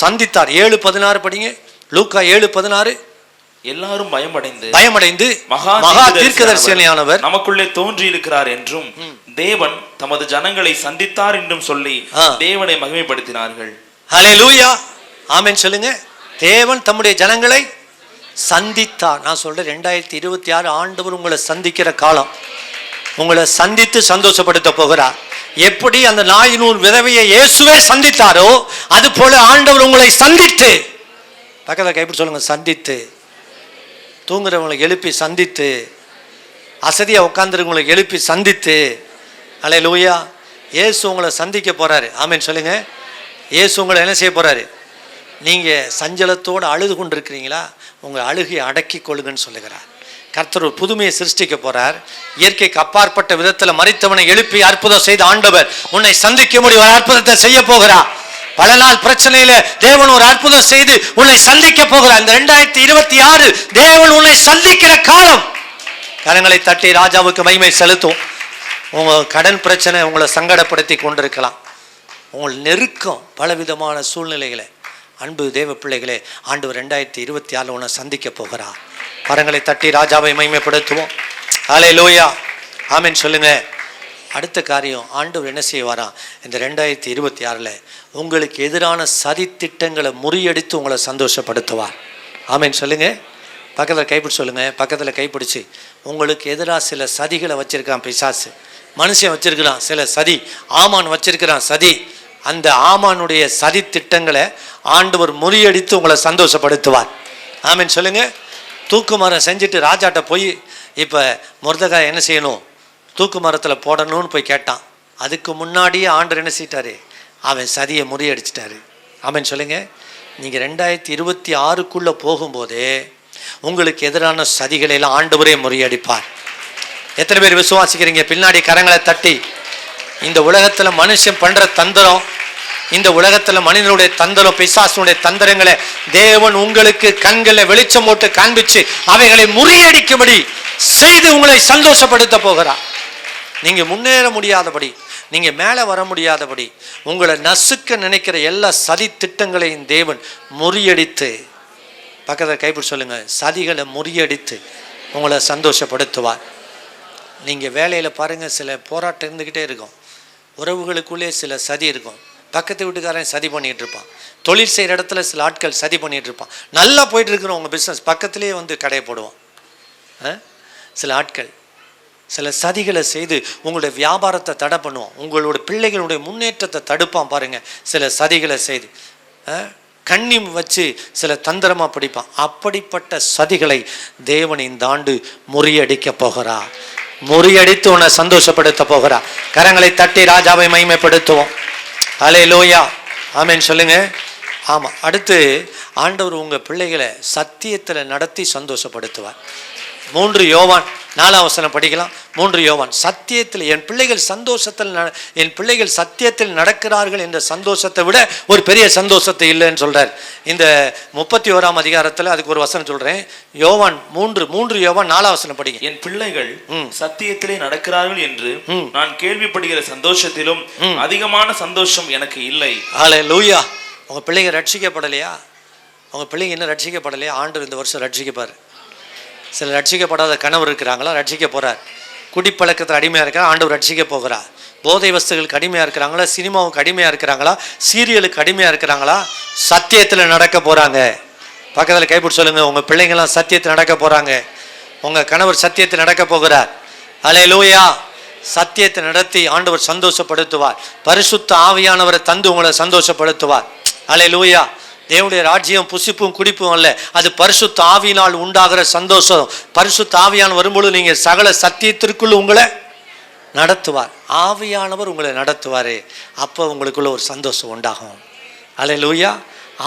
சந்தித்தார். 7:16 படிங்க. லூக்கா 7:16. எல்லாரும் பயமடைந்து மகா தீர்க்கதரிசியானவர் நமக்குள்ளே தோன்றி இருக்கிறார் என்றும் தேவன் தமது ஜனங்களை சந்தித்தார் என்றும் சொல்லி தேவனை மகிமைப்படுத்தினார்கள். ஹல்லேலூயா, ஆமென் சொல்லுங்க. தேவன் தம்முடைய ஜனங்களை சந்தித்தார். நான் சொல்றேன், 2026 ஆண்டவர் உங்களை சந்திக்கிற காலம். உங்களை சந்தித்து சந்தோஷப்படுத்த போகிறார். எப்படி அந்த 400 விதவையை இயேசுவே சந்தித்தாரோ அது போல ஆண்டவர் உங்களை சந்தித்து, பக்கத்தில் கைப்பிடி சொல்லுங்க, சந்தித்து. தூங்குறவங்களை எழுப்பி சந்தித்து, அசதியாக உட்காந்துருவங்களை எழுப்பி சந்தித்து. ஹல்லேலூயா. இயேசு உங்களை சந்திக்க போறாரு. ஆமென் சொல்லுங்க. இயேசு உங்களை என்ன செய்ய போறாரு? நீங்கள் சஞ்சலத்தோடு அழுது கொண்டு இருக்கிறீங்களா? உங்கள் அழுகை அடக்கி கொள்ளுங்கன்னு சொல்லுகிறார். கர்த்தர் ஒரு புதுமையை சிருஷ்டிக்க போறார். இயற்கைக்கு அப்பாற்பட்ட விதத்தில் மரித்தவனை எழுப்பி அற்புதம் செய்த ஆண்டவர் உன்னை சந்திக்க முடியும், ஒரு அற்புதத்தை செய்ய போகிறார். பல நாள் பிரச்சனையில தேவன் ஒரு அற்புதம் செய்து உன்னை சந்திக்க போகிறார். இந்த 2026 தேவன் உன்னை சந்திக்கிற காலம். கரங்களை தட்டி ராஜாவுக்கு மகிமை செலுத்தும். உங்க கடன் பிரச்சனை உங்களை சங்கடப்படுத்தி கொண்டிருக்கலாம். உங்கள் நெருக்கம், பலவிதமான சூழ்நிலைகளை, அன்பு தேவ பிள்ளைகளே, ஆண்டவர் 2026 உன்னை சந்திக்க போகிறார். கரங்களை தட்டி ராஜாவை மகிமைப்படுத்துவோம். ஹல்லேலூயா, ஆமென் சொல்லுங்க. அடுத்த காரியம், ஆண்டவர் என்ன செய்வாராம்? இந்த 2026 உங்களுக்கு எதிரான சதி திட்டங்களை முறியடித்து உங்களை சந்தோஷப்படுத்துவார். ஆமென் சொல்லுங்க. பக்கத்தில் கைப்பிடி சொல்லுங்க. பக்கத்தில் கைப்பிடிச்சு, உங்களுக்கு எதிராக சில சதிகளை வச்சிருக்கான் பிசாசு. மனுஷன் வச்சிருக்கிறான் சில சதி, ஆமான் வச்சிருக்கிறான் சதி. அந்த ஆமானுடைய சதி திட்டங்களை ஆண்டவர் முறியடித்து உங்களை சந்தோஷப்படுத்துவார். ஆமென் சொல்லுங்க. தூக்கு மரம் செஞ்சுட்டு ராஜாட்ட போய், இப்போ மொர்தெகாய் என்ன செய்யணும்? தூக்கு மரத்தில் போடணும்னு போய் கேட்டான். அதுக்கு முன்னாடியே ஆண்டவர் என்ன செய்யிட்டாரு? அவன் சதியை முறியடிச்சிட்டாரு. ஆமென் சொல்லுங்க. நீங்கள் 2026க்குள்ளே போகும்போதே உங்களுக்கு எதிரான சதிகளை எல்லாம் ஆண்டவரே முறியடிப்பார். எத்தனை பேர் விசுவாசிக்கிறீங்க? பின்னாடி கரங்களை தட்டி. இந்த உலகத்தில் மனுஷன் பண்ணுற தந்திரம், இந்த உலகத்தில் மனிதனுடைய தந்திரம், பிசாசுடைய தந்திரங்களை தேவன் உங்களுக்கு கண்களை வெளிச்சம் போட்டு காண்பிச்சு அவைகளை முறியடிக்கும்படி செய்து உங்களை சந்தோஷப்படுத்த போகிறார். நீங்க முன்னேற முடியாதபடி, நீங்க மேலே வர முடியாதபடி, உங்களை நசுக்க நினைக்கிற எல்லா சதி திட்டங்களையும் தேவன் முறியடித்து, பக்கத்தில் கைப்பிடி சொல்லுங்க, சதிகளை முறியடித்து உங்களை சந்தோஷப்படுத்துவார். நீங்க வேலையில பாருங்க, சில போராட்டம் இருந்துகிட்டே இருக்கும். உறவுகளுக்குள்ளே சில சதி இருக்கும். பக்கத்து வீட்டுக்காரன் சதி பண்ணிட்டு இருப்பான். தொழில் செய்கிற இடத்துல சில ஆட்கள் சதி பண்ணிட்டு இருப்பான். நல்லா போயிட்டு இருக்கிற உங்க பிஸ்னஸ் பக்கத்திலேயே வந்து கடையை போடுவான். சில ஆட்கள் சில சதிகளை செய்து உங்களுடைய வியாபாரத்தை தடை பண்ணுவான். உங்களோட பிள்ளைகளுடைய முன்னேற்றத்தை தடுப்பான். பாருங்க, சில சதிகளை செய்து கண்ணி வச்சு சில தந்திரமா பிடிப்பான். அப்படிப்பட்ட சதிகளை தேவன் இந்த ஆண்டு முறியடிக்க போகிறார். முறியடித்து உன்னை சந்தோஷப்படுத்த போகிறார். கரங்களை தட்டி ராஜாவை மகிமைப்படுத்துவோம். ஹல்லேலூயா, ஆமென் சொல்லுங்க. ஆமா, அடுத்து ஆண்டவர் உங்க பிள்ளைகளை சத்தியத்தில் நடத்தி சந்தோஷப்படுத்துவார். 3 யோவான் 4ஆம் வசனம் படிக்கலாம். 3 யோவான், சத்தியத்தில் என் பிள்ளைகள் சத்தியத்தில் நடக்கிறார்கள் என்ற சந்தோஷத்தை விட ஒரு பெரிய சந்தோஷத்தை இல்லைன்னு சொல்றார். இந்த 31ஆம் அதிகாரத்தில் அதுக்கு ஒரு வசனம் சொல்றேன். யோவான் 3 யோவான் 4ஆம் வசனம் படிங்க. என் பிள்ளைகள் சத்தியத்திலே நடக்கிறார்கள் என்று நான் கேள்விப்படுகிற சந்தோஷத்திலும் அதிகமான சந்தோஷம் எனக்கு இல்லை. ஹல்லேலூயா. உங்க பிள்ளைங்க ரட்சிக்கப்படலையா? உங்க பிள்ளைங்க இன்னும் ரட்சிக்கப்படலையா? ஆண்டவர் இந்த வருஷம் ரட்சிக்கப்பாரு. சில ரட்சிக்கப்படாத கணவர் இருக்கிறாங்களா, ரட்சிக்க போறார். குடிப்பழக்கத்தில் அடிமையாக இருக்கிறா, ஆண்டவர் ரட்சிக்க போகிறார். போதை வஸ்துகளுக்கு அடிமையாக இருக்கிறாங்களா, சினிமாவுக்கு அடிமையாக இருக்கிறாங்களா, சீரியலுக்கு அடிமையாக இருக்கிறாங்களா, சத்தியத்தில் நடக்க போகிறாங்க. பக்கத்தில் கைப்பிடி சொல்லுங்க, உங்கள் பிள்ளைங்களாம் சத்தியத்தில் நடக்க போகிறாங்க. உங்கள் கணவர் சத்தியத்தில் நடக்க போகிறார். ஹல்லேலூயா. சத்தியத்தை நடத்தி ஆண்டவர் சந்தோஷப்படுத்துவார். பரிசுத்த ஆவியானவரை தந்து உங்களை சந்தோஷப்படுத்துவார். ஹல்லேலூயா. தேவனுடைய ராஜ்யம் புசிப்பும் குடிப்பும் அல்ல, அது பரிசுத்த ஆவியினால் உண்டாகிற சந்தோஷம். பரிசுத்த ஆவியானவர் வரும்போது நீங்கள் சகல சத்தியத்திற்குள் உங்களை நடத்துவார். ஆவியானவர் உங்களை நடத்துவார். அப்போ உங்களுக்குள்ள ஒரு சந்தோஷம் உண்டாகும். ஹல்லேலூயா.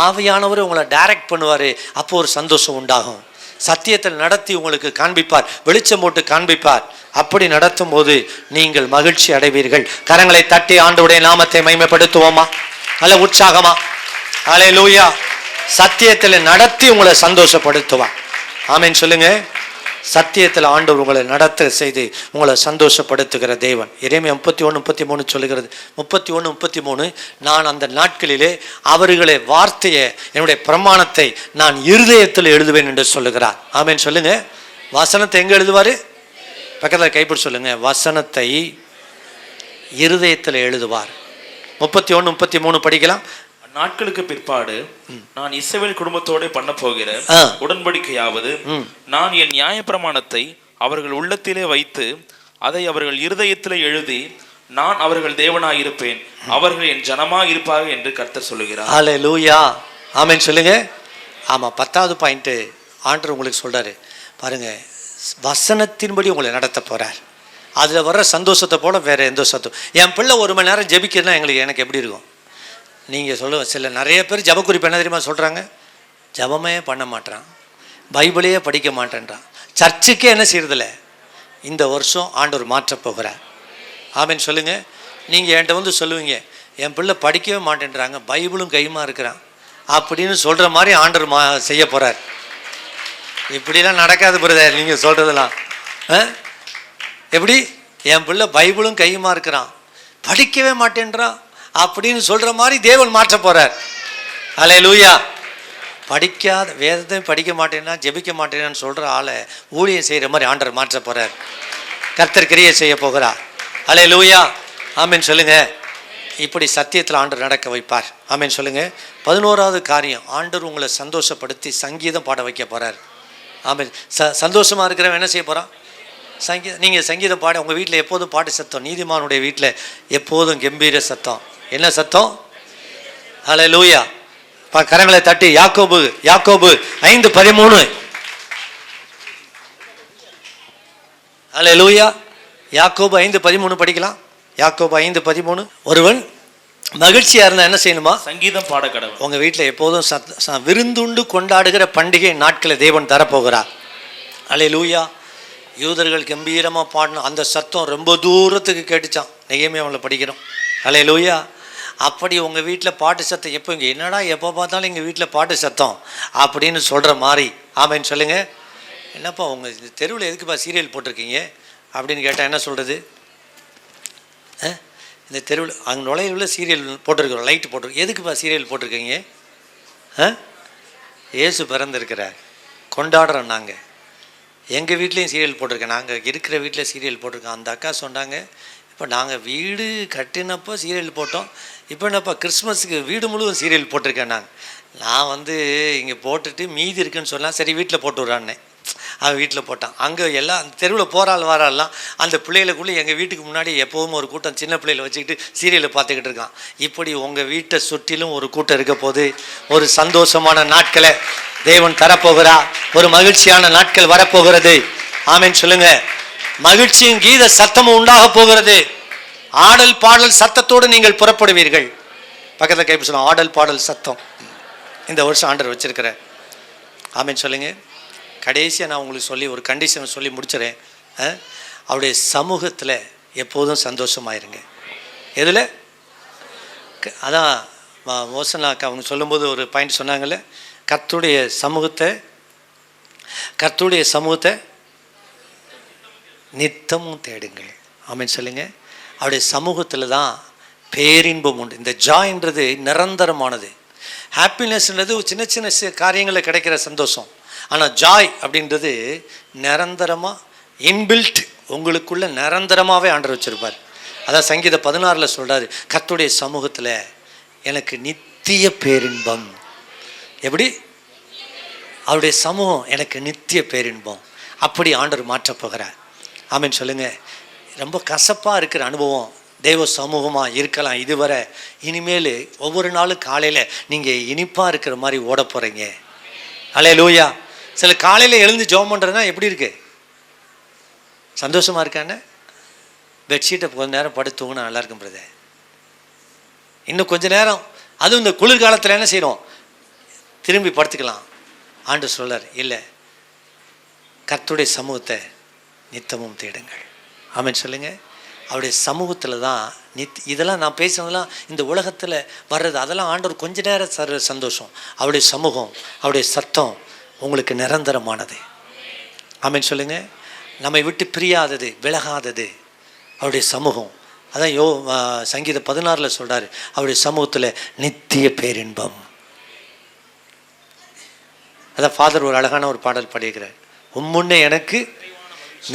ஆவியானவர் உங்களை டைரக்ட் பண்ணுவார். அப்போ ஒரு சந்தோஷம் உண்டாகும். சத்தியத்தில் நடத்தி உங்களுக்கு காண்பிப்பார், வெளிச்சம் போட்டு காண்பிப்பார். அப்படி நடத்தும் போது நீங்கள் மகிழ்ச்சி அடைவீர்கள். கரங்களை தட்டி ஆண்டவருடைய நாமத்தை மகிமைப்படுத்துவோமா? நல்ல உற்சாகமா? ஹல்லேலூயா. சத்தியத்தில் நடத்தி உங்களை சந்தோஷப்படுத்துவார். ஆமென் சொல்லுங்க. சத்தியத்தில் ஆண்டவர் உங்களை நடத்த செய்து உங்களை சந்தோஷப்படுத்துகிற தேவன். எரேமியா 31:33 சொல்லுகிறது. 31:33, நான் அந்த நாட்களிலே அவர்களை வார்த்தையை, என்னுடைய பிரமாணத்தை நான் இருதயத்தில் எழுதுவேன் என்று சொல்லுகிறார். ஆமென் சொல்லுங்க. வசனத்தை எங்க எழுதுவாரு? பக்கத்தில் கைப்பிடி சொல்லுங்க, வசனத்தை இருதயத்தில் எழுதுவார். 31:33 படிக்கலாம். நாட்களுக்கு பிற்பாடு நான் இஸ்ரவேல் குடும்பத்தோட பண்ண போகிற உடன்படிக்கையாவது, நான் என் நியாயப்பிரமாணத்தை அவர்கள் உள்ளத்திலே வைத்து அதை அவர்கள் இருதயத்திலே எழுதி நான் அவர்கள் தேவனாயிருப்பேன், அவர்கள் என் ஜனமாய் இருப்பார்கள் என்று கர்த்தர் சொல்லுகிறார். ஹல்லேலூயா. ஆமென் சொல்லுங்க. ஆமா, 10வது பாயிண்ட் ஆண்டவர் உங்களுக்கு சொல்றாரு பாருங்க. வசனத்தின்படி உங்களை நடத்த போறார். அதுல வர்ற சந்தோஷத்தை போல வேற எந்த சந்தோஷம். என் பிள்ளை 1 மணி நேரம் ஜெபிக்கிறதுனா எனக்கு எப்படி இருக்கும்? நீங்கள் சொல்லுங்க. சில நிறைய பேர் ஜப குறிப்பு என்ன தெரியுமா சொல்கிறாங்க? ஜபமே பண்ண மாட்டான், பைபிளையே படிக்க மாட்டேன்றான், சர்ச்சுக்கே என்ன செய்யறதில்ல. இந்த வருஷம் ஆண்டவர் மாற்றப் போகிறார். ஆமென் சொல்லுங்க. நீங்கள் என்கிட்ட வந்து சொல்லுவீங்க, என் பிள்ளை படிக்கவே மாட்டேன்றாங்க, பைபிளும் கையுமா இருக்கிறான் அப்படின்னு சொல்கிற மாதிரி ஆண்டவர் செய்ய போகிறார். இப்படிலாம் நடக்காது பிரதர். நீங்கள் சொல்கிறதெல்லாம் எப்படி? என் பிள்ளை பைபிளும் கையுமா இருக்கிறான், படிக்கவே மாட்டேன்றான் அப்படின்னு சொல்ற மாதிரி தேவன் மாற்ற போறார். ஹல்லேலூயா. படிக்காத, வேதத்தை படிக்க மாட்டேன்னா, ஜெபிக்க மாட்டேன்னு சொல்ற ஆளை ஊழியம் செய்யற மாதிரி ஆண்டவர் மாற்ற போறார். கர்த்தர் கிரியை செய்ய போகிறார். ஹல்லேலூயா. ஆமென் சொல்லுங்க. இப்படி சத்தியத்தில் ஆண்டவர் நடக்க வைப்பார். ஆமென் சொல்லுங்க. 11வது காரியம், ஆண்டவர் உங்களை சந்தோஷப்படுத்தி சங்கீதம் பாட வைக்க போறார். ஆமென். சந்தோஷமா இருக்கிறவன் என்ன செய்ய போறான்? நீங்கள் சங்கீதம் பாட. உங்கள் வீட்டில் எப்போதும் பாட்டு சத்தம். நீதிமானுடைய வீட்டில் எப்போதும் கம்பீர சத்தம். என்ன சத்தம்? ஹல்லேலூயா. கரங்களை தட்டி யாக்கோபு 5:13. ஹல்லேலூயா. யாக்கோபு 5:13 படிக்கலாம். யாக்கோபு 5:13. ஒருவன் மகிழ்ச்சியா இருந்தா என்ன செய்யணுமா? சங்கீதம் பாட கடவுள். உங்க வீட்டில் எப்போதும் விருந்துண்டு கொண்டாடுகிற பண்டிகை நாட்களை தேவன் தரப்போகிறார். ஹல்லேலூயா. யூதர்கள் கம்பீரமாக பாடணும். அந்த சத்தம் ரொம்ப தூரத்துக்கு கேட்டுச்சான். நெகேமியாவில் படிக்கிறோம். ஹல்லேலூயா. அப்படி உங்கள் வீட்டில் பாட்டு சத்தம் எப்போ, இங்கே என்னடா எப்போ பார்த்தாலும் எங்கள் வீட்டில் பாட்டு சத்தம் அப்படின்னு சொல்கிற மாதிரி. ஆமென் சொல்லுங்கள். என்னப்பா உங்கள் இந்த தெருவில் எதுக்குப்பா சீரியல் போட்டிருக்கீங்க அப்படின்னு கேட்டால் என்ன சொல்கிறது? இந்த தெருவில் அங்கே நுழைவுல சீரியல் போட்டிருக்கிறோம், லைட்டு போட்டிருக்கோம். எதுக்குப்பா சீரியல் போட்டிருக்கீங்க? இயேசு பிறந்திருக்கிறார், கொண்டாடுறோம் நாங்கள். எங்கள் வீட்லேயும் சீரியல் போட்டிருக்கேன், நாங்கள் இருக்கிற வீட்டில் சீரியல் போட்டிருக்கோம். அந்த அக்கா சொன்னாங்க, இப்போ நாங்கள் வீடு கட்டினப்போ சீரியல் போட்டோம், இப்போ என்னப்பா கிறிஸ்மஸுக்கு வீடு முழுவதும் சீரியல் போட்டிருக்கேன். நான் வந்து இங்கே போட்டுட்டு மீதி இருக்குன்னு சொன்னால் சரி வீட்டில் போட்டு விட்றான்னே. அவன் வீட்டில் போட்டான். அங்கே எல்லாம் அந்த தெருவில் போகிறாள் வராலாம் அந்த பிள்ளைகளுக்குள்ளே எங்கள் வீட்டுக்கு முன்னாடி எப்போதும் ஒரு கூட்டம் சின்ன பிள்ளைகளை வச்சுக்கிட்டு சீரியலை பார்த்துக்கிட்டு இருக்கான். இப்படி உங்கள் வீட்டை சுற்றிலும் ஒரு கூட்டம் இருக்க போது ஒரு சந்தோஷமான நாட்களை தேவன் தரப்போகிறா. ஒரு மகிழ்ச்சியான நாட்கள் வரப்போகிறது. ஆமென் சொல்லுங்க. மகிழ்ச்சியும் கீத சத்தமும் உண்டாக போகிறது. ஆடல் பாடல் சத்தத்தோடு நீங்கள் புறப்படுவீர்கள். பக்கத்தில் கைப்பு சொல்லுங்க, ஆடல் பாடல் சத்தம் இந்த வருஷம் ஆண்டவர் வச்சிருக்கிற. ஆமென் சொல்லுங்க. கடைசியாக நான் உங்களுக்கு சொல்லி ஒரு கண்டிஷனை சொல்லி முடிச்சிடறேன். அவருடைய சமூகத்தில் எப்போதும் சந்தோஷமாயிருங்க. எதில்? அதான் மோசனாக்கா அவங்க சொல்லும்போது ஒரு பாயிண்ட் சொன்னாங்கல்ல, கர்த்தருடைய சமூகத்தை நித்தமும் தேடுங்கள். ஆமென் சொல்லுங்க. அவருடைய சமூகத்தில் தான் பேரின்பம் உண்டு. இந்த ஜாய்ன்றது நிரந்தரமானது. ஹாப்பினஸ்ன்றது சின்ன சின்ன காரியங்களில் கிடைக்கிற சந்தோஷம். ஆனால் ஜாய் அப்படின்றது நிரந்தரமாக இன்பில்ட், உங்களுக்குள்ள நிரந்தரமாகவே ஆண்டவர் வச்சிருப்பார். அதான் சங்கீதம் 16 சொல்கிறாரு, கர்த்தருடைய சமூகத்தில் எனக்கு நித்திய பேரின்பம். எப்படி? அவருடைய சமூகம் எனக்கு நித்திய பேரின்பம். அப்படி ஆண்டவர் மாற்றப் போகிறார். ஆமென் சொல்லுங்க. ரொம்ப கசப்பாக இருக்கிற அனுபவம் தெய்வ சமூகமாக இருக்கலாம் இதுவரை. இனிமேல் ஒவ்வொரு நாளும் காலையில் நீங்கள் இனிப்பாக இருக்கிற மாதிரி ஓட போகிறீங்க. அல்லேலூயா. சில காலையில் எழுந்து ஜெபம் பண்ணுறதுனா எப்படி இருக்கு? சந்தோஷமாக இருக்கானே. பெட்ஷீட்டை கொஞ்ச நேரம் படுத்து தூங்கினா நல்லா இருக்கும் பிரதர். இன்னும் கொஞ்ச நேரம், அதுவும் இந்த குளிர்காலத்தில் என்ன செய்யணும்? திரும்பி படுத்துக்கலாம். ஆண்டு சொல்றார், இல்லை, கர்த்தருடைய சமூகத்தை நித்தமும் தேடுங்கள். ஆமென் சொல்லுங்க. அவருடைய சமூகத்தில் தான் இதெல்லாம் நான் பேசுனதெல்லாம் இந்த உலகத்தில் வர்றது, அதெல்லாம் ஆண்டவர் கொஞ்ச நேரம் சந்தோஷம். அவருடைய சமூகம், அவருடைய சத்தம் உங்களுக்கு நிரந்தரமானது. ஆமென் சொல்லுங்க. நம்மை விட்டு பிரியாதது, விலகாதது அவருடைய சமூகம். அதான் சங்கீதம் 16 சொல்றாரு, அவருடைய சமூகத்தில் நித்திய பேரின்பம். அதான் ஃபாதர் ஒரு அழகான ஒரு பாடல் பாடியிருக்கிறார், உம்முன்னே எனக்கு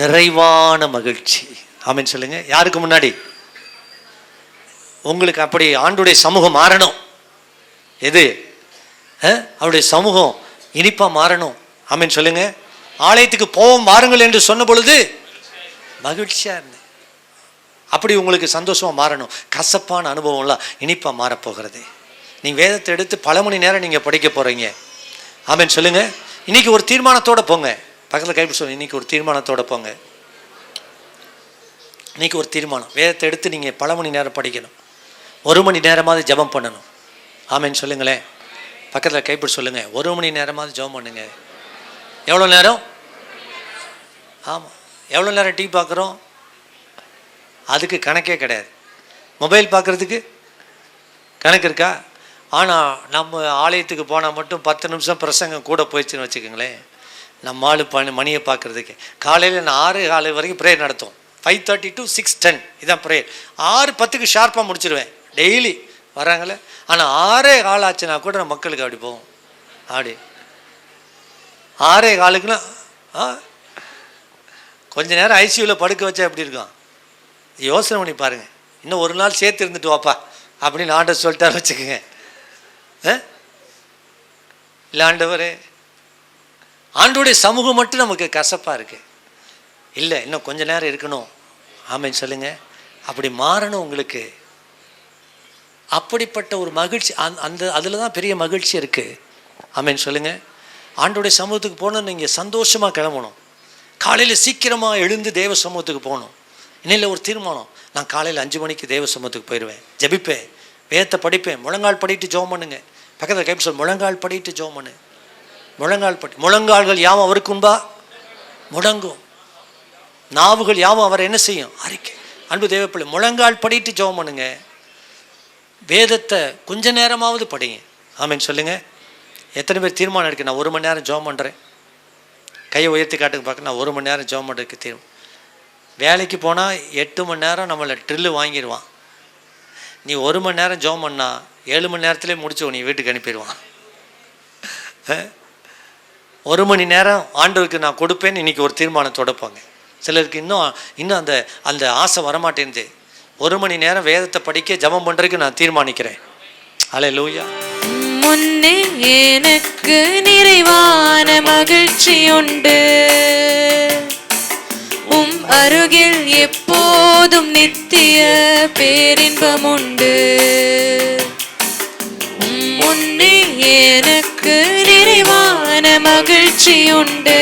நிறைவான மகிழ்ச்சி. ஆமென் சொல்லுங்க. யாருக்கு முன்னாடி? உங்களுக்கு. அப்படி ஆண்டுடைய சமூகம் மாறணும். எது? அவருடைய சமூகம் இனிப்பா மாறணும். ஆமென் சொல்லுங்க. ஆலயத்துக்கு போவோம் வாருங்கள் என்று சொன்ன பொழுது மகிழ்ச்சியா இருந்தேன். அப்படி உங்களுக்கு சந்தோஷமா மாறணும். கசப்பான அனுபவம்லாம் இனிப்பா மாறப்போகிறது. நீங்க வேதத்தை எடுத்து பல மணி நேரம் நீங்க படிக்க போறீங்க. ஆமென் சொல்லுங்க. இன்னைக்கு ஒரு தீர்மானத்தோட போங்க. பக்கத்தில் கைப்பிடி சொல்லுங்க, இன்னைக்கு ஒரு தீர்மானத்தோட போங்க. இன்னைக்கு ஒரு தீர்மானம். வேதத்தை எடுத்து நீங்கள் பல மணி நேரம் படிக்கணும். 1 மணி நேரமாவது ஜெபம் பண்ணணும். ஆமென் சொல்லுங்களேன். பக்கத்தில் கைப்பிடி சொல்லுங்க, 1 மணி நேரமாவது ஜெபம் பண்ணுங்க. எவ்வளோ நேரம்? ஆமாம். எவ்வளோ நேரம் டிவி பார்க்குறோம்? அதுக்கு கணக்கே கிடையாது. மொபைல் பார்க்குறதுக்கு கணக்கு இருக்கா? ஆனால் நம்ம ஆலயத்துக்கு போனால் மட்டும் 10 நிமிஷம் பிரசங்கம் கூட போயிடுச்சுன்னு வச்சுக்கோங்களேன். நம்ம ஆள் மணியை பார்க்குறதுக்கு காலையில் நான் 6:15 வரைக்கும் ப்ரேயர் நடத்தும். 5:30 to 6:10 இதான் ப்ரேயர். 6:10 ஷார்ப்பாக முடிச்சிடுவேன் டெய்லி வராங்களே. ஆனால் 6:15 ஆச்சுன்னா கூட நம்ம மக்களுக்கு அப்படி போவோம். அப்படி 6:15க்குலாம் கொஞ்ச நேரம் ஐசியூவில் படுக்க வச்சா எப்படி இருக்கும்? யோசனை பண்ணி பாருங்கள். இன்னும் ஒரு நாள் சேர்த்து இருந்துட்டு வாப்பா அப்படின்னு ஆண்டவர் சொல்லிட்டாரு வச்சுக்கோங்க. இல்லை ஆண்டவரே, ஆண்டோடைய சமூகம் மட்டும் நமக்கு கசப்பாக இருக்கு. இல்லை, இன்னும் கொஞ்ச நேரம் இருக்கணும். ஆமென் சொல்லுங்க. அப்படி மாறணும் உங்களுக்கு. அப்படிப்பட்ட ஒரு மகிழ்ச்சி அதில் தான் பெரிய மகிழ்ச்சி இருக்குது. ஆமென் சொல்லுங்க. ஆண்டோடைய சமூகத்துக்கு போகணும். நீங்கள் சந்தோஷமாக கிளம்பணும். காலையில் சீக்கிரமாக எழுந்து தேவ சமூகத்துக்கு போகணும். இன்னில் ஒரு தீர்மானம், நான் காலையில் 5 மணிக்கு தேவ சமூகத்துக்கு போயிடுவேன். ஜெபிப்பேன், வேதத்தை படிப்பேன், முழங்கால் படிட்டு ஜெபம் பண்ணுங்க. பக்கத்தில் கைப்பு சொல், முழங்கால் படிட்டு ஜெபம் பண்ணு. முழங்கால்கள் யாவும் அவருக்கு முன்பா முடங்கும். நாவுகள் யாவும் அவர் என்ன செய்யும்? அறிக்கை. அன்பு தேவப்பிள்ளை, முழங்கால் படிட்டு ஜெபம் பண்ணுங்க. வேதத்தை கொஞ்ச நேரமாவது படிங்க. ஆமென் சொல்லுங்க. எத்தனை பேர் தீர்மானம் இருக்கு, நான் 1 மணி நேரம் ஜெபம் பண்ணுறேன்? கையை உயர்த்தி காட்டுக்கு பார்க்க. நான் 1 மணி நேரம் ஜெபம் பண்ணுறதுக்கு தீர்மானம். வேலைக்கு போனால் 8 மணி நேரம் நம்மளை ட்ரில்லு வாங்கிடுவான். நீ 1 மணி நேரம் ஜெபம் பண்ணா 7 மணி நேரத்துலேயே முடிச்சு நீ வீட்டுக்கு அனுப்பிடுவான். 1 மணி நேரம் ஆண்டவருக்கு நான் கொடுப்பேன்னு இன்றைக்கி ஒரு தீர்மானத்தோட போங்க. சிலருக்கு இன்னும் அந்த ஆசை வரமாட்டேங்குது. 1 மணி நேரம் வேதத்தை படிக்க ஜெபம் பண்ணுறதுக்கு நான் தீர்மானிக்கிறேன். அல்லேலூயா. முன்னே எனக்கு நிறைவான மகிழ்ச்சி உண்டு, உம் அருகில் எப்போதும் நித்திய பேரின்பம் உண்டு. முன்னே எனக்கு நிறைவான மகிழ்ச்சி உண்டு,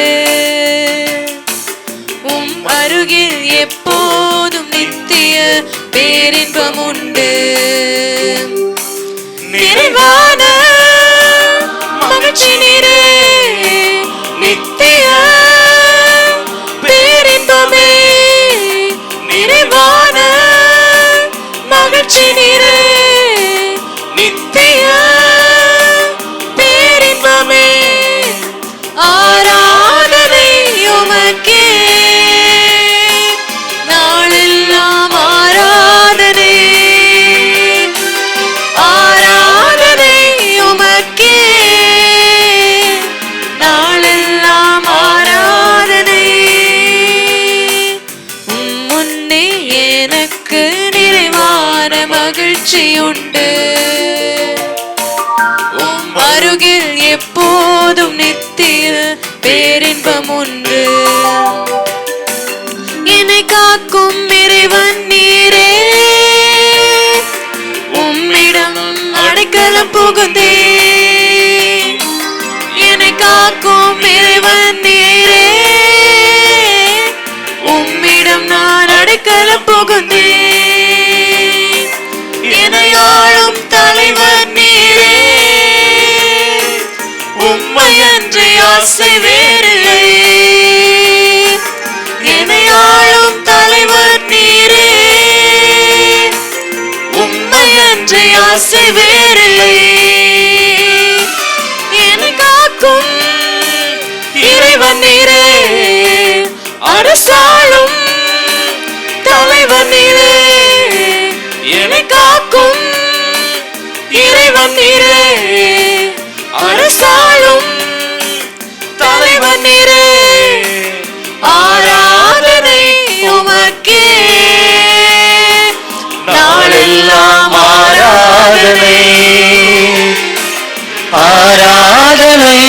உம் அருகில் எப்போதும் நித்திய பேரின்பம் உண்டு. நிறைவான மகிழ்ச்சி நீரே, நித்திய பேரின்பமே மகிழ்ச்சியுண்டு. உம் அருகில் எப்போதும் நித்திய பேரின்பம் உண்டு. என்னை காக்கும் இறைவன் நீரே, உம்மிடம் அடைக்கலம் புகுந்தே. என்னை காக்கும் இறைவன் நீரே, உம்மிடம் நான் அடைக்கலம் புகுந்தே. என்னை ஆளும் தலைவர் நீரே, உம்மை அன்றி ஆசை வேறில்லை. என்னை ஆளும் தலைவர் நீரே, உம்மை அன்றி ஆசை வேறில்லை. என்னை காக்கும் இறைவன் நீரே, அரசாளும் தலைவர் நீரே. என்னை காக்கும் இறைவன் நீரே, அரசாளும் தலைவர் நீரே. ஆராதனை உமக்கே, நாளெல்லாம் ஆராதனை. ஆராதனை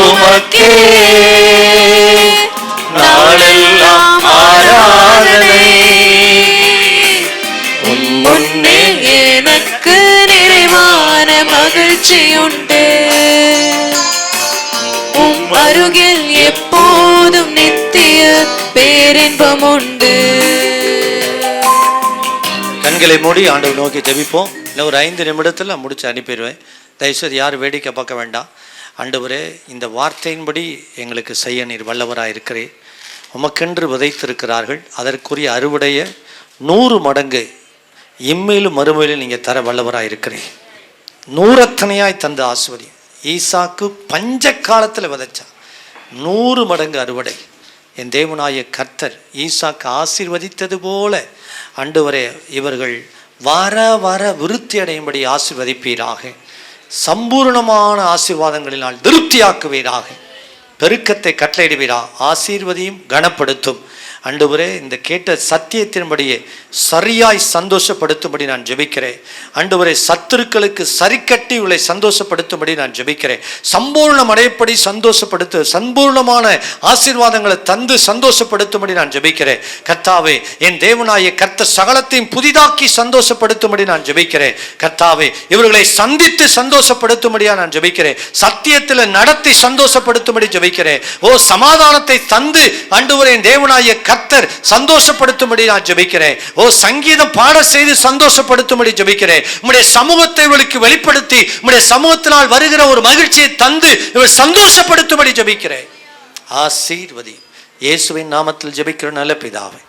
உமக்கே, நாளெல்லாம் ஆராதனை. முன்னே எனக்கு நிறைவான மகிழ்ச்சியுண்டு. உம் அருகில் எப்போதும் நித்திய பேரின்பம் உண்டு. கண்களை மூடி ஆண்டவர் நோக்கி ஜெபிப்போம். இல்லை ஒரு 5 நிமிடத்தில் முடிச்சு அனுப்பிடுவேன். தயவுசெய்து யாரும் வேடிக்கை பார்க்க வேண்டாம். ஆண்டவரே, இந்த வார்த்தையின்படி எங்களுக்கு செய்ய நீர் வல்லவராக இருக்கிறேன். உமக்கென்று விதைத்திருக்கிறார்கள், அதற்குரிய அறுவடைய 100 மடங்கு இம்மையிலும் மறுமையிலும் நீங்கள் தர வல்லவராக இருக்கிறேன். 100 தந்து ஆசுவதி. ஈசாக்கு பஞ்ச காலத்தில் விதைச்சா 100 மடங்கு அறுவடை. என் தேவனாய கர்த்தர் ஈசாக்கு ஆசீர்வதித்தது போல ஆண்டவரே இவர்கள் வர வர விருத்தி அடையும்படி ஆசீர்வதிப்பீராக. சம்பூர்ணமான ஆசீர்வாதங்களினால் திருப்தியாக்குவீராக. பெருக்கத்தை கட்டளையிடுவீரா. ஆசீர்வதியும் கனப்படுத்தும். ஆண்டவரே, இந்த கேட்ட சத்தியத்தின்படியே சரியாய் சந்தோஷப்படுத்தும்படி நான் ஜெபிக்கிறேன். ஆண்டவரே, சத்துருக்களுக்கு சரிக்கட்டி இவளை சந்தோஷப்படுத்தும்படி நான் ஜெபிக்கிறேன். சம்பூர்ணம் அடையப்படி சம்பூர்ணமான ஆசீர்வாதங்களை தந்து சந்தோஷப்படுத்தும்படி நான் ஜெபிக்கிறேன். கர்த்தாவே, என் தேவனாய கர்த்தர் சகலத்தையும் புதிதாக்கி சந்தோஷப்படுத்தும்படி நான் ஜெபிக்கிறேன். கர்த்தாவே, இவர்களை சந்தித்து சந்தோஷப்படுத்தும்படியா நான் ஜெபிக்கிறேன். சத்தியத்தில் நடத்தி சந்தோஷப்படுத்தும்படி ஜெபிக்கிறேன். ஓ, சமாதானத்தை தந்து ஆண்டவரே என் தேவனாய கர்த்தர் சந்தோஷப்படுத்தும்படி நான் ஜெபிக்கிறேன். ஓ, சங்கீதம் பாட செய்து சந்தோஷப்படுத்தும்படி ஜெபிக்கிறேன். உம்முடைய சமூகத்தை இவளுக்கு வெளிப்படுத்தி உம்முடைய சமூகத்தினால் வருகிற ஒரு மகிழ்ச்சியை தந்து இவள் சந்தோஷப்படுத்தும்படி ஜெபிக்கிறேன். ஆசீர்வதி. இயேசுவின் நாமத்தில் ஜெபிக்கிற நல்ல பிதாவே.